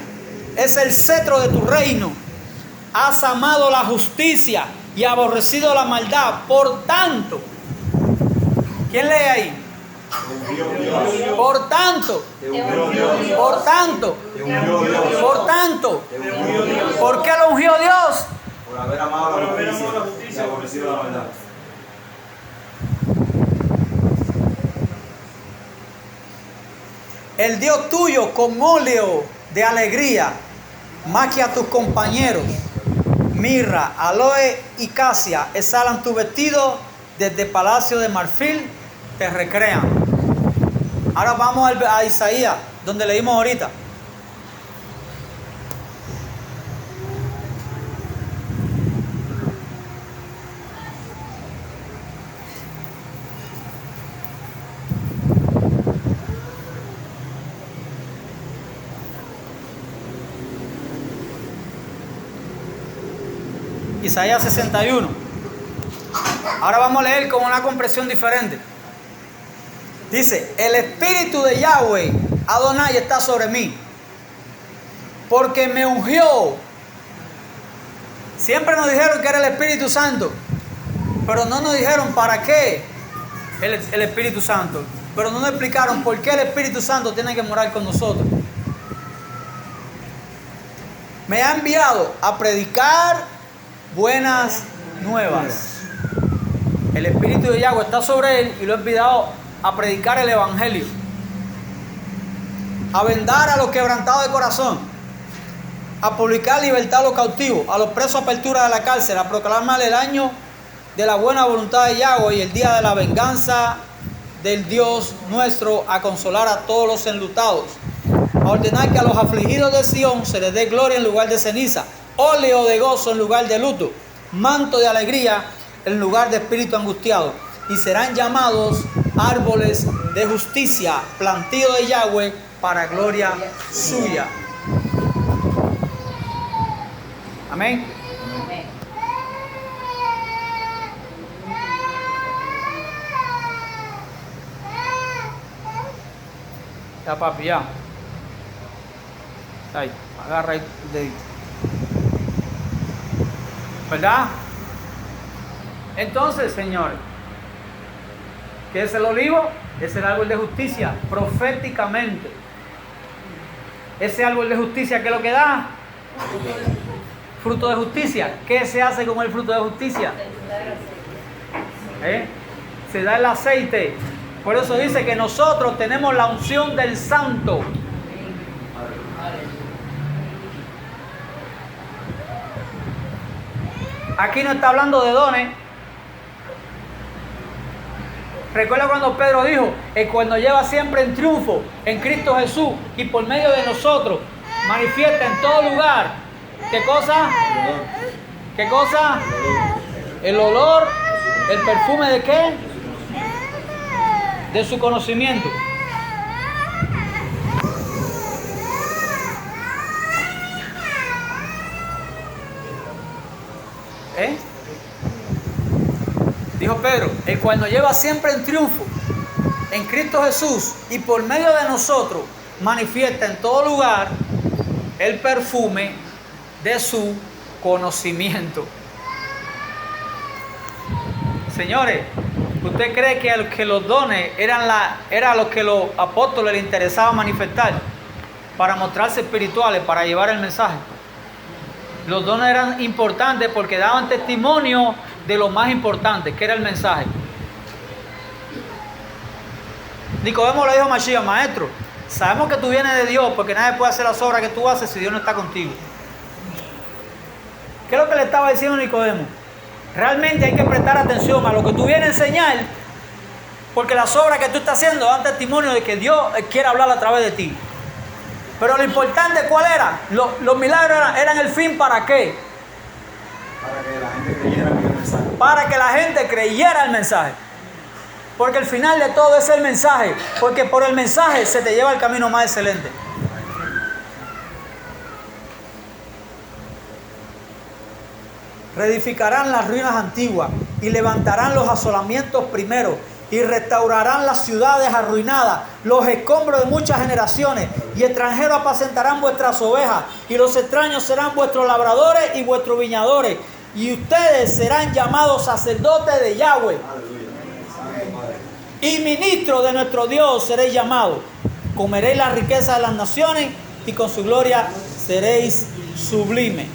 es el cetro de tu reino. Has amado la justicia y aborrecido la maldad. Por tanto, ¿quién lee ahí? Por tanto, por tanto, por tanto, ¿por qué lo ungió Dios? Por haber amado la justicia y aborrecido la maldad. El Dios tuyo con óleo de alegría, más que a tus compañeros. Mirra, aloe y casia exhalan tu vestido, desde palacio de marfil te recrean. Ahora vamos a Isaías, donde leímos ahorita. Isaías 61. Ahora vamos a leer con una comprensión diferente. Dice, el espíritu de Yahweh, Adonai, está sobre mí, porque me ungió. Siempre nos dijeron que era el Espíritu Santo, pero no nos dijeron para qué el Espíritu Santo. Pero no nos explicaron por qué el Espíritu Santo tiene que morar con nosotros. Me ha enviado a predicar buenas nuevas. El Espíritu de Yahweh está sobre él y lo he enviado a predicar el Evangelio, a vendar a los quebrantados de corazón, a publicar libertad a los cautivos, a los presos apertura de la cárcel, a proclamar el año de la buena voluntad de Yahweh y el día de la venganza del Dios nuestro, a consolar a todos los enlutados, a ordenar que a los afligidos de Sión se les dé gloria en lugar de ceniza, óleo de gozo en lugar de luto, manto de alegría en lugar de espíritu angustiado, y serán llamados árboles de justicia, plantío de Yahweh para gloria suya. Amén. Ya, papi, ya. Ahí, agarra el dedito. ¿Verdad? Entonces, señores, ¿qué es el olivo? Es el árbol de justicia, proféticamente. Ese árbol de justicia, ¿qué es lo que da? Fruto de justicia. ¿Qué se hace con el fruto de justicia? Se da el aceite. Por eso dice que nosotros tenemos la unción del Santo. Aquí no está hablando de dones. Recuerda cuando Pedro dijo, cuando lleva siempre en triunfo en Cristo Jesús y por medio de nosotros manifiesta en todo lugar. ¿Qué cosa? ¿Qué cosa? El olor, el perfume de qué? De su conocimiento. Dijo Pedro, el cual nos lleva siempre en triunfo en Cristo Jesús y por medio de nosotros manifiesta en todo lugar el perfume de su conocimiento. Señores, ¿usted cree que los dones era lo que los apóstoles les interesaba manifestar para mostrarse espirituales, para llevar el mensaje? Los dones eran importantes porque daban testimonio de lo más importante, que era el mensaje. Nicodemo le dijo a Mashiach, maestro, sabemos que tú vienes de Dios porque nadie puede hacer las obras que tú haces si Dios no está contigo. ¿Qué es lo que le estaba diciendo Nicodemo? Realmente hay que prestar atención a lo que tú vienes a enseñar, porque las obras que tú estás haciendo dan testimonio de que Dios quiere hablar a través de ti. Pero lo importante, ¿cuál era? Los milagros eran el fin, ¿para qué? Para que la gente creyera en el mensaje. Para que la gente creyera el mensaje. Porque el final de todo es el mensaje. Porque por el mensaje se te lleva el camino más excelente. Reedificarán las ruinas antiguas y levantarán los asolamientos primeros y restaurarán las ciudades arruinadas, los escombros de muchas generaciones, y extranjeros apacentarán vuestras ovejas, y los extraños serán vuestros labradores y vuestros viñadores, y ustedes serán llamados sacerdotes de Yahweh. Y ministros de nuestro Dios seréis llamados. Comeréis la riqueza de las naciones y con su gloria seréis sublimes.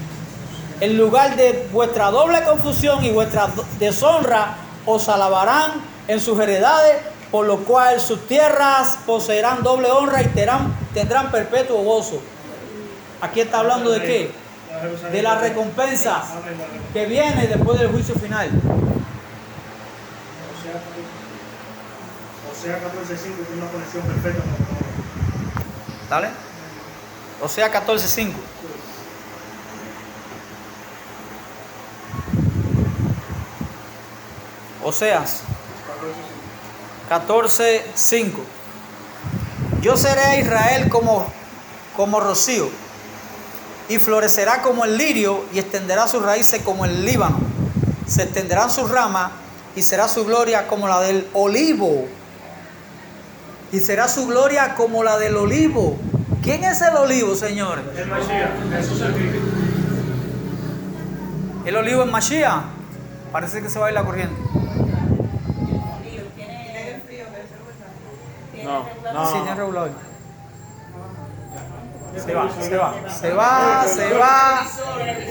En lugar de vuestra doble confusión y vuestra deshonra, os alabarán en sus heredades, por lo cual sus tierras poseerán doble honra y tendrán perpetuo gozo. Aquí está hablando de qué? De la recompensa que viene después del juicio final. Osea 14:5 tiene una conexión perfecta con todo. ¿Dale? Osea 14:5. Oseas 14:5. Yo seré a Israel como rocío, y florecerá como el lirio, y extenderá sus raíces como el Líbano. Se extenderán sus ramas, y será su gloria como la del olivo. Y será su gloria como la del olivo. ¿Quién es el olivo, señores? El Mashiach, Jesús el Cristo. El olivo es Mashiach. Parece que se va a ir la corriente. No. Sí, tiene regulador. Se va.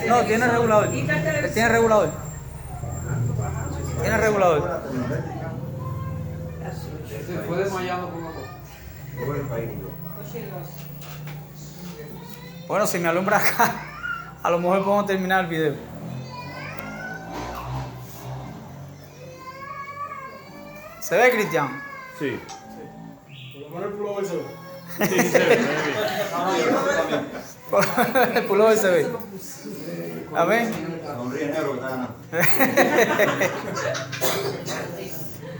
No, tiene regulador. Tiene regulador. Tiene regulador. Se fue desmayando poco a poco. Bueno, si me alumbra acá, a lo mejor podemos terminar el video. ¿Se ve, Cristian? Sí. Por lo menos el pullover se ve. Sí, se ve. El pullover se ve. A ver. Sonríe negro que está ganando.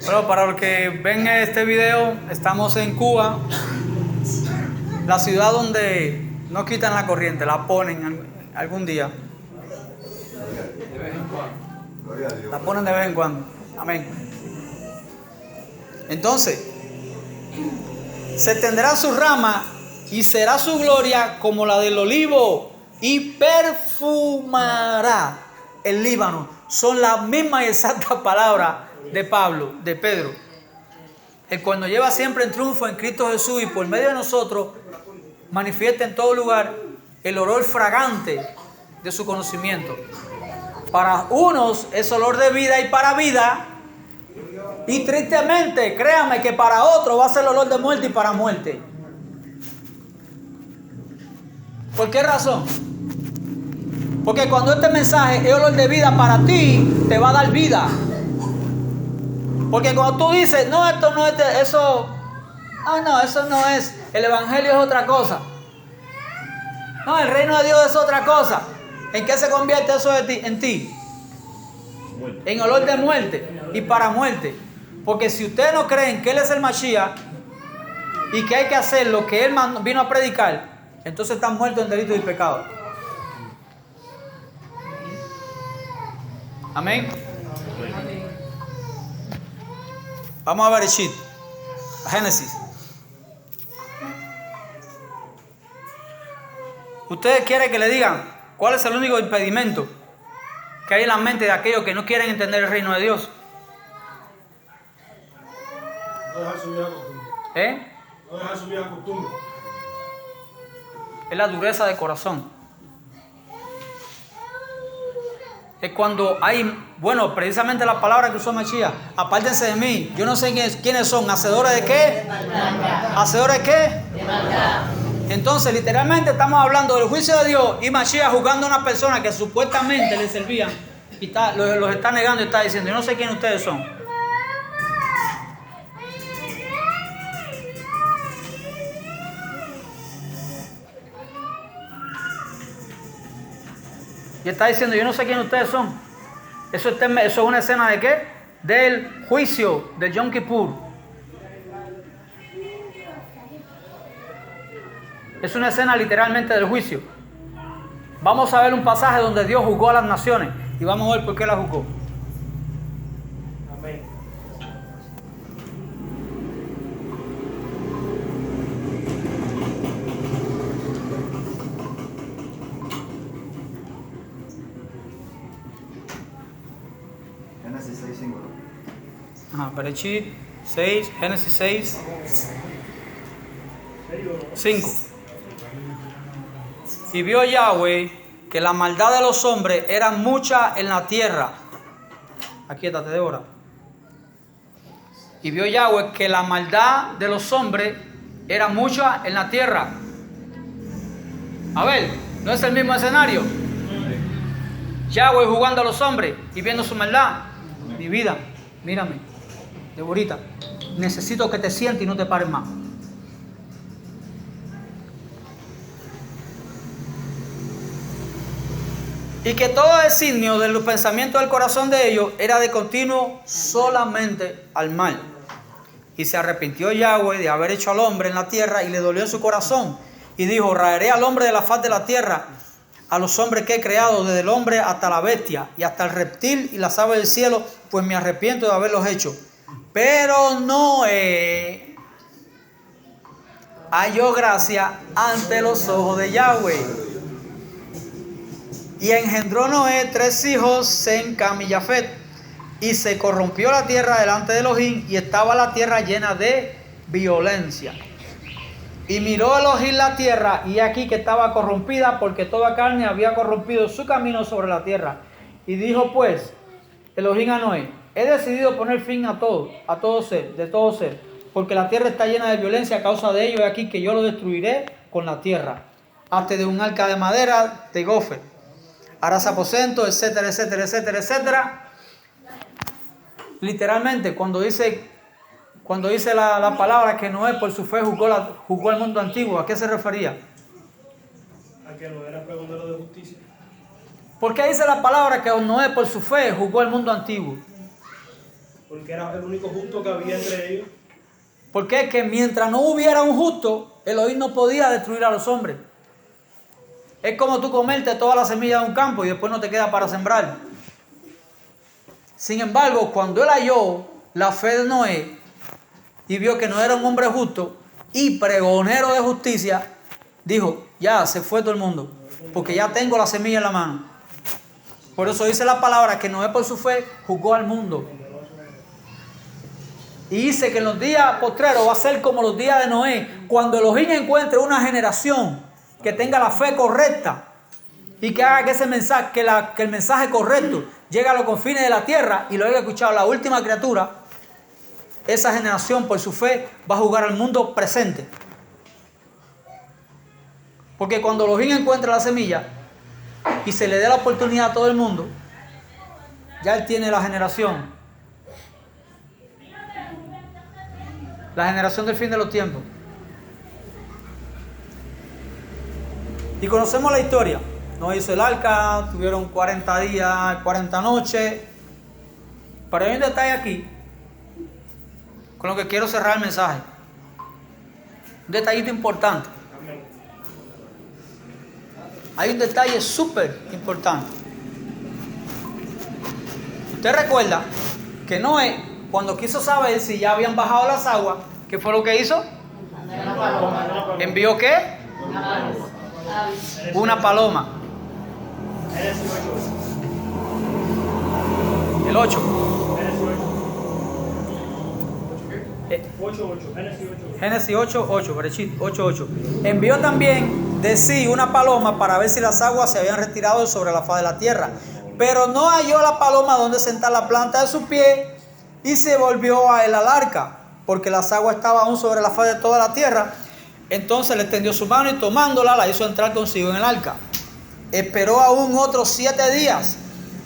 Bueno, para los que ven este video, estamos en Cuba, la ciudad donde no quitan la corriente, la ponen algún día. De vez en cuando. Gloria a Dios. La ponen de vez en cuando. Amén. Entonces, se extenderá su rama y será su gloria como la del olivo, y perfumará el Líbano. Son las mismas y exactas palabras de Pedro. El cual nos lleva siempre en triunfo en Cristo Jesús, y por medio de nosotros manifiesta en todo lugar el olor fragante de su conocimiento. Para unos es olor de vida y para vida, y tristemente, créame que para otros va a ser el olor de muerte y para muerte. ¿Por qué razón? Porque cuando este mensaje es olor de vida para ti, te va a dar vida. Porque cuando tú dices, no, esto no es, eso no es, el evangelio es otra cosa. No, el reino de Dios es otra cosa. ¿En qué se convierte eso en ti? En olor de muerte y para muerte. Porque si ustedes no creen que Él es el Mashiach y que hay que hacer lo que Él vino a predicar, entonces están muertos en delitos y pecados. Amén. Vamos a Bereshit, a Génesis. Ustedes quieren que le digan cuál es el único impedimento que hay en la mente de aquellos que no quieren entender el reino de Dios. No dejar su vida costumbre. No dejar su vida costumbre. Es la dureza de corazón. Es cuando hay, bueno, precisamente la palabra que usó Mashiach, apártense de mí, yo no sé quiénes son, ¿hacedores de qué? ¿Hacedores de qué? Entonces, literalmente estamos hablando del juicio de Dios y Mashiach juzgando a una persona que supuestamente le servían y los está negando y está diciendo, yo no sé quién ustedes son. Y está diciendo, yo no sé quién ustedes son. Eso es una escena de qué? Del juicio del Yom Kippur. Es una escena literalmente del juicio. Vamos a ver un pasaje donde Dios juzgó a las naciones y vamos a ver por qué las juzgó. Amén. Génesis 6:5. Ajá, Bereshit 6, Génesis 6, 5. Y vio Yahweh que la maldad de los hombres era mucha en la tierra. Aquíétate, Débora. Y vio Yahweh que la maldad de los hombres era mucha en la tierra. A ver, ¿no es el mismo escenario? Yahweh jugando a los hombres y viendo su maldad. Mi vida, mírame, Deborita, necesito que te sientes y no te pares más. Y que todo designio de los pensamientos del corazón de ellos era de continuo solamente al mal. Y se arrepintió Yahweh de haber hecho al hombre en la tierra y le dolió en su corazón. Y dijo, raeré al hombre de la faz de la tierra, a los hombres que he creado, desde el hombre hasta la bestia, y hasta el reptil y las aves del cielo, pues me arrepiento de haberlos hecho. Pero Noé halló gracia ante los ojos de Yahweh. Y engendró Noé 3 hijos, Sem, Cam y Jafet. Y se corrompió la tierra delante de Elohim, y estaba la tierra llena de violencia. Y miró Elohim la tierra, y aquí que estaba corrompida, porque toda carne había corrompido su camino sobre la tierra. Y dijo pues Elohim a Noé, he decidido poner fin a todo ser, porque la tierra está llena de violencia a causa de ello, y aquí que yo lo destruiré con la tierra. Hazte de un arca de madera de gofer, harás aposento, etcétera, etcétera, etcétera, etcétera. Literalmente, cuando dice la palabra que Noé por su fe juzgó el mundo antiguo, ¿a qué se refería? A que no era pregonero de justicia. ¿Por qué dice la palabra que Noé por su fe juzgó el mundo antiguo? Porque era el único justo que había entre ellos. Porque es que mientras no hubiera un justo, Elohim no podía destruir a los hombres. Es como tú comerte toda la semilla de un campo y después no te queda para sembrar. Sin embargo, cuando él halló la fe de Noé y vio que no era un hombre justo y pregonero de justicia, dijo, ya se fue todo el mundo, porque ya tengo la semilla en la mano. Por eso dice la palabra que Noé por su fe juzgó al mundo. Y dice que en los días postreros va a ser como los días de Noé, cuando Elohim encuentre una generación que tenga la fe correcta y que haga que ese mensaje, que el mensaje correcto llegue a los confines de la tierra y lo haya escuchado la última criatura. Esa generación por su fe va a juzgar al mundo presente. Porque cuando Elohim encuentra la semilla y se le dé la oportunidad a todo el mundo, ya él tiene la generación. La generación del fin de los tiempos. Y conocemos la historia. Noé hizo el arca, tuvieron 40 días, 40 noches. Pero hay un detalle aquí, con lo que quiero cerrar el mensaje. Un detallito importante. Hay un detalle súper importante. Usted recuerda que Noé, cuando quiso saber si ya habían bajado las aguas, ¿qué fue lo que hizo? ¿Envió qué? Una paloma. El 8. Génesis 8:8, Bereshit 8:8. Envió también de sí una paloma para ver si las aguas se habían retirado de sobre la faz de la tierra. Pero no halló la paloma donde sentar la planta de su pie y se volvió a él al arca, porque las aguas estaban aún sobre la faz de toda la tierra. Entonces le extendió su mano y tomándola la hizo entrar consigo en el arca. Esperó aún otros 7 días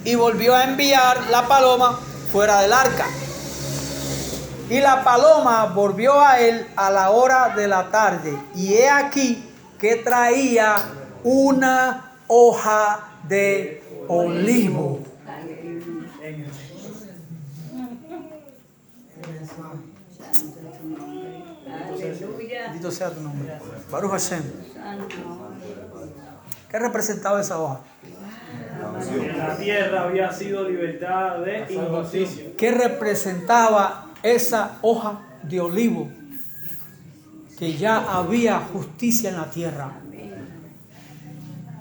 y volvió a enviar la paloma fuera del arca. Y la paloma volvió a él a la hora de la tarde. Y he aquí que traía una hoja de olivo. Bendito sea tu nombre. Baruch Hashem. ¿Qué representaba esa hoja? En la tierra había sido libertad de injusticia. ¿Qué representaba esa hoja de olivo? Que ya había justicia en la tierra,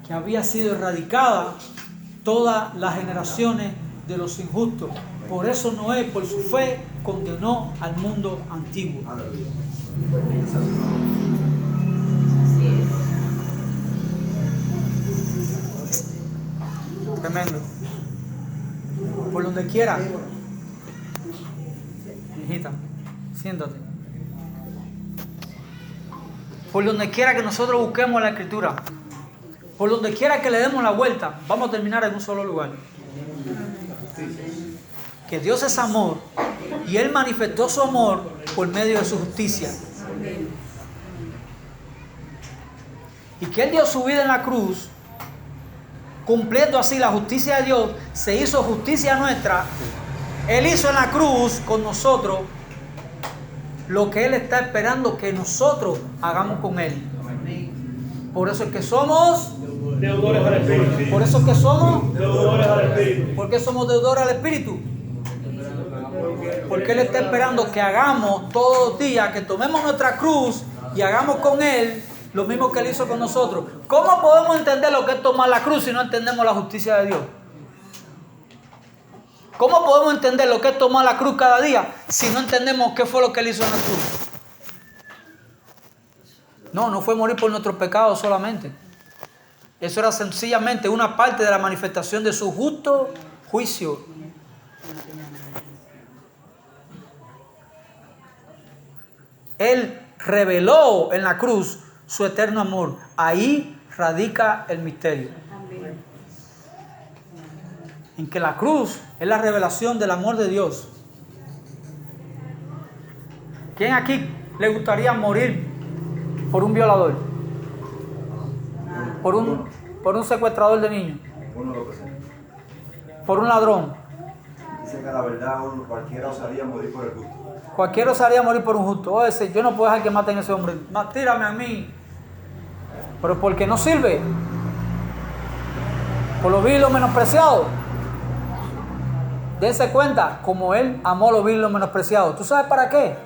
que había sido erradicada todas las generaciones de los injustos. Por eso Noé, por su fe, condenó al mundo antiguo. Tremendo. Por donde quiera, hijita, siéntate. Por donde quiera que nosotros busquemos la escritura, por donde quiera que le demos la vuelta, vamos a terminar en un solo lugar. Que Dios es amor y Él manifestó su amor por medio de su justicia. Y que Él dio su vida en la cruz, cumpliendo así la justicia de Dios, se hizo justicia nuestra. Él hizo en la cruz con nosotros lo que Él está esperando que nosotros hagamos con Él. Por eso es que somos Deudores al Espíritu. Por eso es que somos Deudores al Espíritu. ¿Por qué somos deudores al Espíritu? Porque Él está esperando que hagamos todos los días, que tomemos nuestra cruz y hagamos con Él lo mismo que Él hizo con nosotros. ¿Cómo podemos entender lo que es tomar la cruz si no entendemos la justicia de Dios? ¿Cómo podemos entender lo que es tomar la cruz cada día si no entendemos qué fue lo que Él hizo en la cruz? No fue morir por nuestros pecados solamente. Eso era sencillamente una parte de la manifestación de su justo juicio. Él reveló en la cruz su eterno amor. Ahí radica el misterio. En que la cruz es la revelación del amor de Dios. ¿Quién aquí le gustaría morir por un violador? Por un secuestrador de niños. Uno lo presenta. Por un ladrón. Dice que la verdad cualquiera osaría morir por el justo. Cualquiera osaría morir por un justo. Oye, yo no puedo dejar que maten a ese hombre. Tírame a mí. Pero porque no sirve. Por lo vil y lo menospreciado. Dense cuenta, como Él amó lo vil y lo menospreciado. ¿Tú sabes para qué?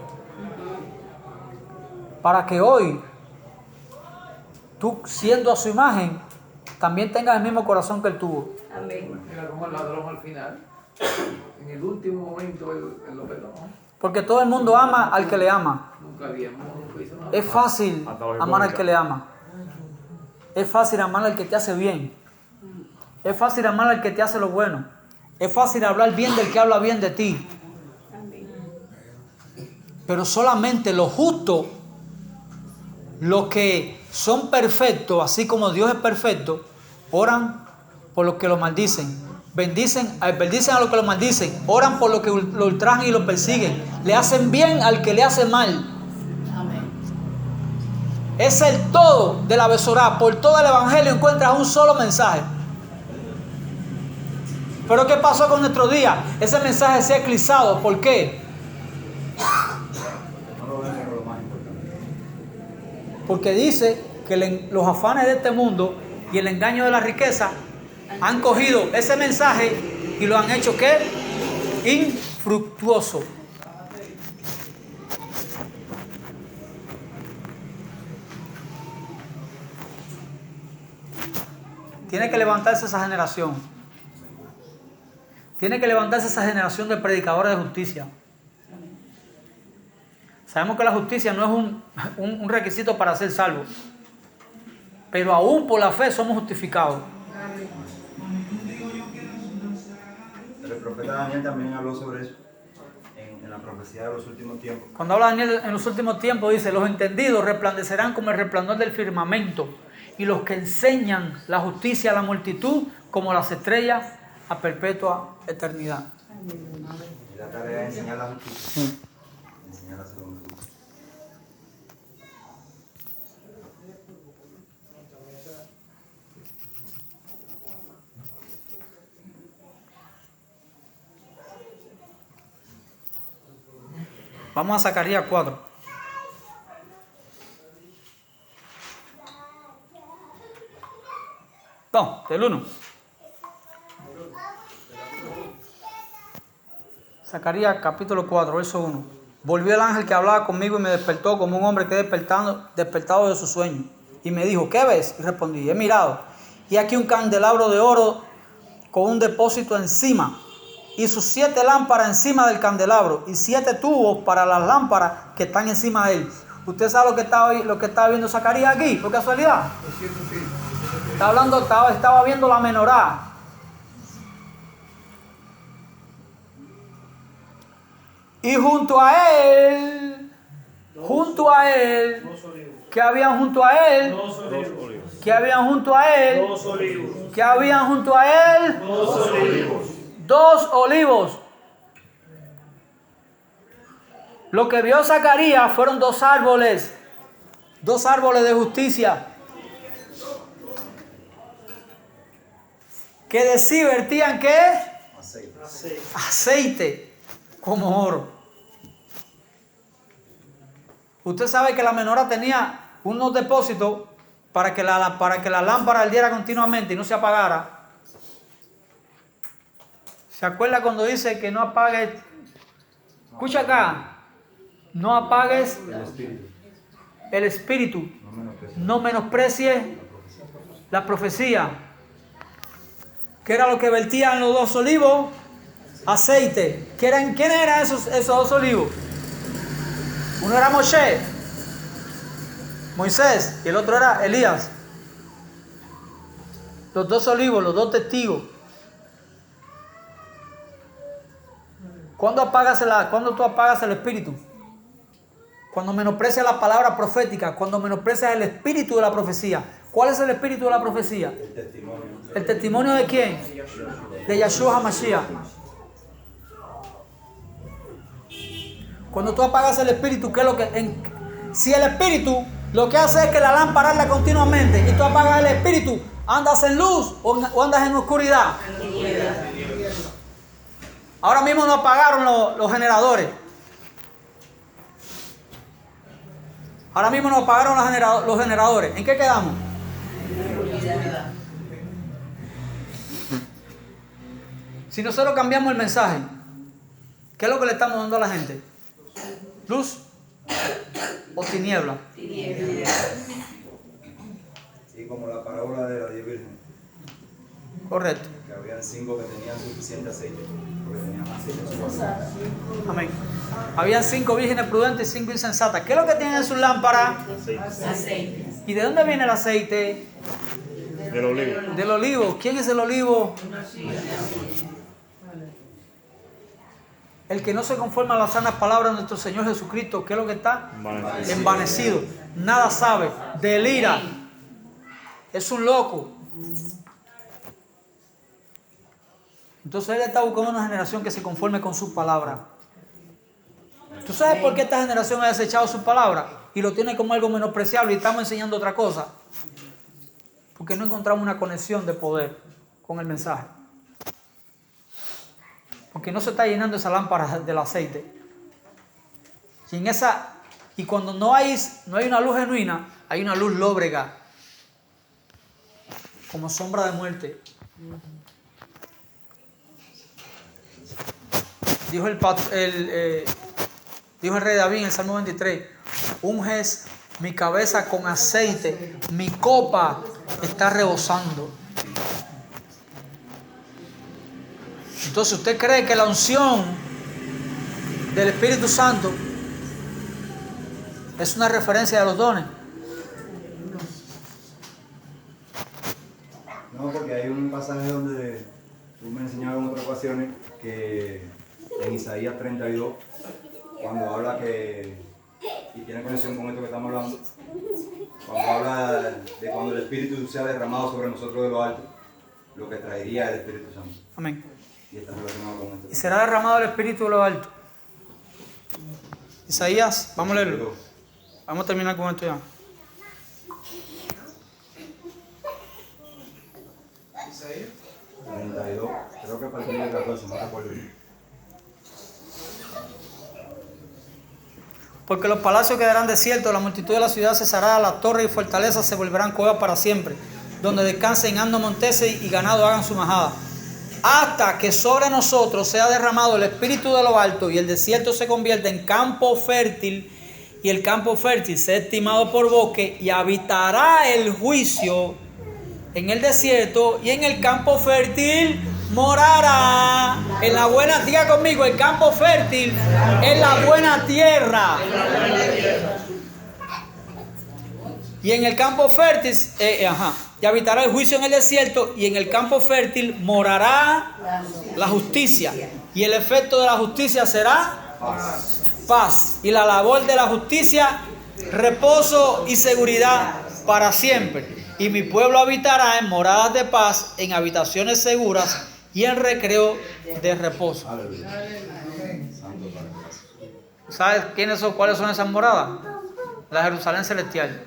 Para que hoy, tú siendo a su imagen, también tengas el mismo corazón que Él tuvo. Mira como el ladrón al final, en el último momento, él lo perdonó. Porque todo el mundo ama al que le ama. Nunca hizo nada. Es fácil amar al que le ama. Es fácil amar al que te hace bien. Es fácil amar al que te hace lo bueno. Es fácil hablar bien del que habla bien de ti. Pero solamente los justos, los que son perfectos, así como Dios es perfecto, oran por los que lo maldicen. Bendicen a los que lo maldicen. Oran por los que lo ultrajan y lo persiguen. Le hacen bien al que le hace mal. Es el todo de la Besorá. Por todo el Evangelio encuentras un solo mensaje. Pero ¿qué pasó con nuestro día? Ese mensaje se ha eclipsado. ¿Por qué? No lo ven como lo más importante. Porque dice que los afanes de este mundo y el engaño de la riqueza han cogido ese mensaje y lo han hecho ¿qué? Infructuoso. Tiene que levantarse esa generación. Tiene que levantarse esa generación de predicadores de justicia. Sabemos que la justicia no es un requisito para ser salvo. Pero aún por la fe somos justificados. El profeta Daniel también habló sobre eso en la profecía de los últimos tiempos. Cuando habla Daniel en los últimos tiempos dice: los entendidos resplandecerán como el resplandor del firmamento, y los que enseñan la justicia a la multitud como las estrellas a perpetua eternidad. Y la tarea es enseñar la justicia. Enseñar a hacer lo justo. Vamos a Zacarías 4. No, del 1. Zacarías capítulo 4, verso 1. Volvió el ángel que hablaba conmigo y me despertó como un hombre que despertado de su sueño. Y me dijo, ¿qué ves? Y respondí, he mirado. Y aquí un candelabro de oro con un depósito encima. Y sus 7 lámparas encima del candelabro. Y 7 tubos para las lámparas que están encima de él. ¿Usted sabe lo que estaba viendo Zacarías aquí? ¿Por casualidad? Estaba viendo la menorá. Y junto a él, ¿qué habían junto a él? 2 olivos. ¿Qué habían junto a él? 2 olivos. ¿Qué habían junto a él? 2 olivos. 2 olivos. Lo que vio Zacarías fueron 2 árboles. 2 árboles de justicia. Que de sí vertían ¿qué? Aceite como oro. Usted sabe que la menorá tenía unos depósitos para que la lámpara ardiera continuamente y no se apagara. ¿Se acuerda cuando dice que no apagues? Escucha acá. No apagues el espíritu. No menosprecies la profecía. ¿Qué era lo que vertían los 2 olivos? Aceite. ¿Quiénes eran esos 2 olivos? Uno era Moisés, y el otro era Elías. Los 2 olivos, los 2 testigos. ¿Cuándo tú apagas el espíritu? Cuando menosprecias la palabra profética, cuando menosprecias el espíritu de la profecía. ¿Cuál es el espíritu de la profecía? El testimonio. ¿El testimonio de quién? De Yahshua HaMashiach. Cuando tú apagas el espíritu, ¿qué es lo que? Si el espíritu lo que hace es que la lámpara arda continuamente y tú apagas el espíritu, ¿andas en luz o andas en oscuridad? Ahora mismo no apagaron los generadores. Ahora mismo nos apagaron los generadores. ¿En qué quedamos? Si nosotros cambiamos el mensaje, ¿qué es lo que le estamos dando a la gente? ¿Luz o tiniebla? Y como la parábola de las 10 vírgenes, Correcto. que habían 5 que tenían suficiente aceite, porque tenían aceite en su casa. Amén. Habían 5 vírgenes prudentes y 5 insensatas. ¿Qué es lo que tienen en sus lámparas? Aceite. ¿Y de dónde viene el aceite? Del olivo. Del olivo. ¿Quién es el olivo? El que no se conforma a las sanas palabras de nuestro Señor Jesucristo, ¿qué es lo que está? Envanecido. Nada sabe. Delira. Es un loco. Entonces él está buscando una generación que se conforme con su palabra. ¿Tú sabes por qué esta generación ha desechado su palabra? Y lo tiene como algo menospreciable y estamos enseñando otra cosa. Porque no encontramos una conexión de poder con el mensaje. Porque no se está llenando esa lámpara del aceite. Y cuando no hay una luz genuina, hay una luz lóbrega. Como sombra de muerte. Dijo el rey David en el Salmo 23, unges mi cabeza con aceite, mi copa está rebosando. Entonces, ¿usted cree que la unción del Espíritu Santo es una referencia de los dones? No, porque hay un pasaje donde tú me enseñabas en otras ocasiones que en Isaías 32, cuando habla que, y tiene conexión con esto que estamos hablando, cuando habla de cuando el Espíritu sea derramado sobre nosotros de lo alto, lo que traería el Espíritu Santo. Amén. Y está relacionado con esto. Y será derramado el Espíritu de lo alto. Isaías, vamos a leerlo. Vamos a terminar con esto ya. Isaías 32, creo que a partir del 14, no recuerdo bien. Porque los palacios quedarán desiertos, la multitud de la ciudad cesará, las torres y fortalezas se volverán cuevas para siempre, donde descansen asnos monteses y ganado hagan su majada. Hasta que sobre nosotros sea derramado el espíritu de lo alto y el desierto se convierta en campo fértil y el campo fértil sea estimado por bosque y habitará el juicio en el desierto y en el campo fértil morará. En la buena, diga conmigo, el campo fértil es la buena tierra. Y en el campo fértil, y habitará el juicio en el desierto, y en el campo fértil morará la justicia. Y el efecto de la justicia será paz. Y la labor de la justicia, reposo y seguridad para siempre. Y mi pueblo habitará en moradas de paz, en habitaciones seguras y en recreo de reposo. ¿Sabes cuáles son esas moradas? La Jerusalén celestial.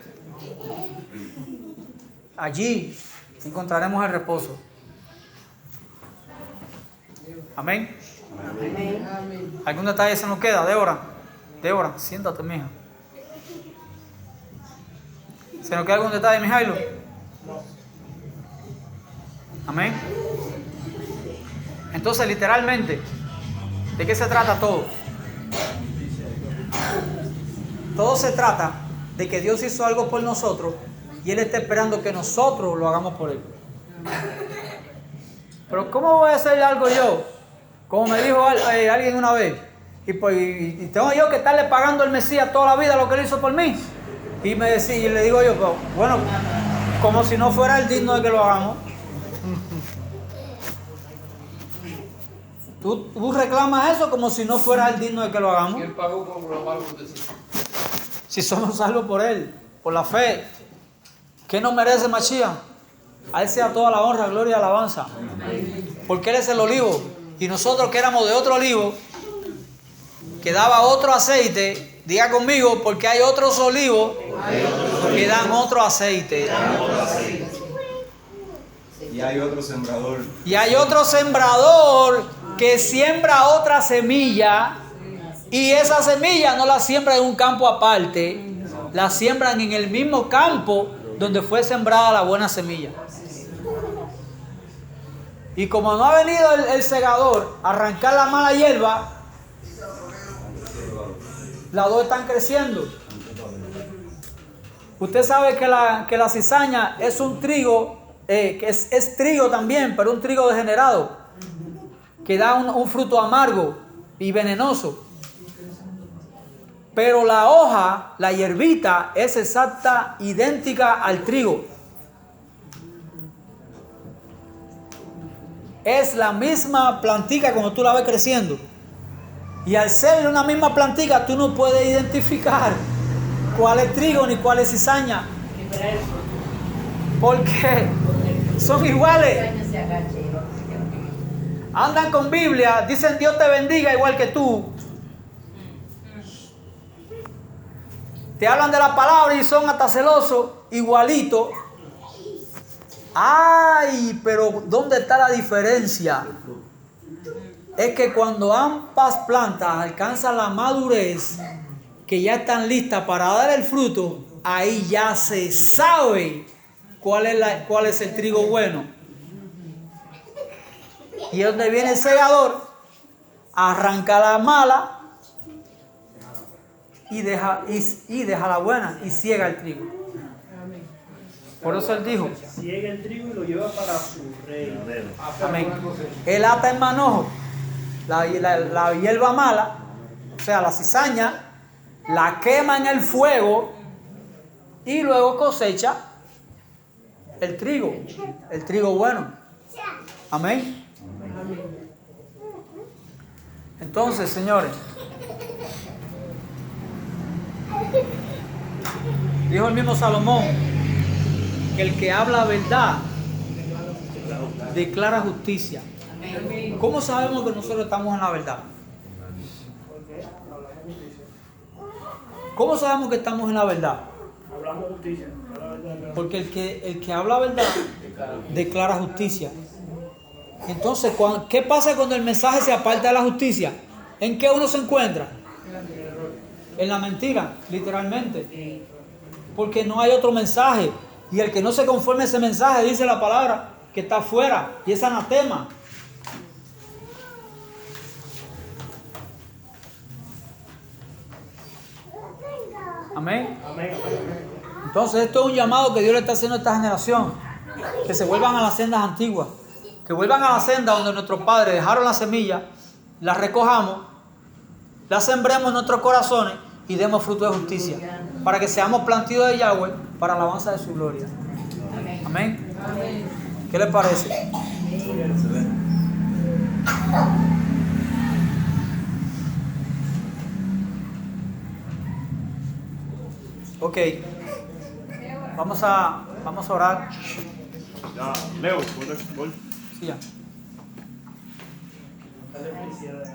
Allí encontraremos el reposo. Amén. ¿Algún detalle se nos queda? Débora, siéntate, mija. ¿Se nos queda algún detalle, Mijailo? Amén. Entonces, literalmente, ¿de qué se trata todo? Todo se trata de que Dios hizo algo por nosotros y Él está esperando que nosotros lo hagamos por Él. Pero ¿cómo voy a hacer algo yo? Como me dijo alguien una vez, y tengo yo que estarle pagando al Mesías toda la vida lo que Él hizo por mí. Y le digo yo, bueno, como si no fuera el digno de que lo hagamos. Tú reclamas eso como si no fuera el digno de que lo hagamos. Él pagó por lo malo que usted hizo. Si somos salvos por Él, por la fe, ¿qué nos merece Mashiach? A Él sea toda la honra, gloria y alabanza. Porque Él es el olivo. Y nosotros que éramos de otro olivo, que daba otro aceite, diga conmigo, porque hay otros olivos que dan otro aceite. Y hay otro sembrador. Y hay otro sembrador que siembra otra semilla. Y esa semilla no la siembra en un campo aparte, la siembran en el mismo campo donde fue sembrada la buena semilla. Y como no ha venido el segador a arrancar la mala hierba, las dos están creciendo. Usted sabe que la cizaña es un trigo, que es trigo también, pero un trigo degenerado, que da un fruto amargo y venenoso. Pero la hoja, la hierbita, es idéntica al trigo. Es la misma plantica cuando tú la ves creciendo. Y al ser una misma plantica, tú no puedes identificar cuál es trigo ni cuál es cizaña. Porque son iguales. Andan con Biblia, dicen Dios te bendiga igual que tú. Te hablan de la palabra y son hasta celosos, igualitos. Ay, pero ¿dónde está la diferencia? Es que cuando ambas plantas alcanzan la madurez, que ya están listas para dar el fruto, ahí ya se sabe cuál es el trigo bueno. Y es donde viene el segador, arranca la mala y deja la buena y ciega el trigo. Por eso Él dijo: ciega el trigo y lo lleva para su reino. Amén. Él ata en manojo la hierba mala, o sea, la cizaña, la quema en el fuego y luego cosecha el trigo bueno. Amén. Entonces, señores, dijo el mismo Salomón que el que habla verdad declara justicia. ¿Cómo sabemos que nosotros estamos en la verdad? ¿Cómo sabemos que estamos en la verdad? Hablamos justicia. Porque el que habla verdad declara justicia. Entonces, ¿qué pasa cuando el mensaje se aparta de la justicia? ¿En qué uno se encuentra? en la mentira, literalmente. Porque no hay otro mensaje. Y el que no se conforme a ese mensaje, dice la palabra, que está afuera. Y es anatema. Amén. Amén. Entonces esto es un llamado que Dios le está haciendo a esta generación. Que se vuelvan a las sendas antiguas. Que vuelvan a la senda donde nuestros padres dejaron la semilla, la recojamos, la sembremos en nuestros corazones y demos fruto de justicia. Para que seamos plantíos de Yahweh para la alabanza de su gloria. Amén. ¿Qué les parece? Ok. Vamos a orar. Ya, Leo, ¿puedes? Sí, ya. Dale felicidades.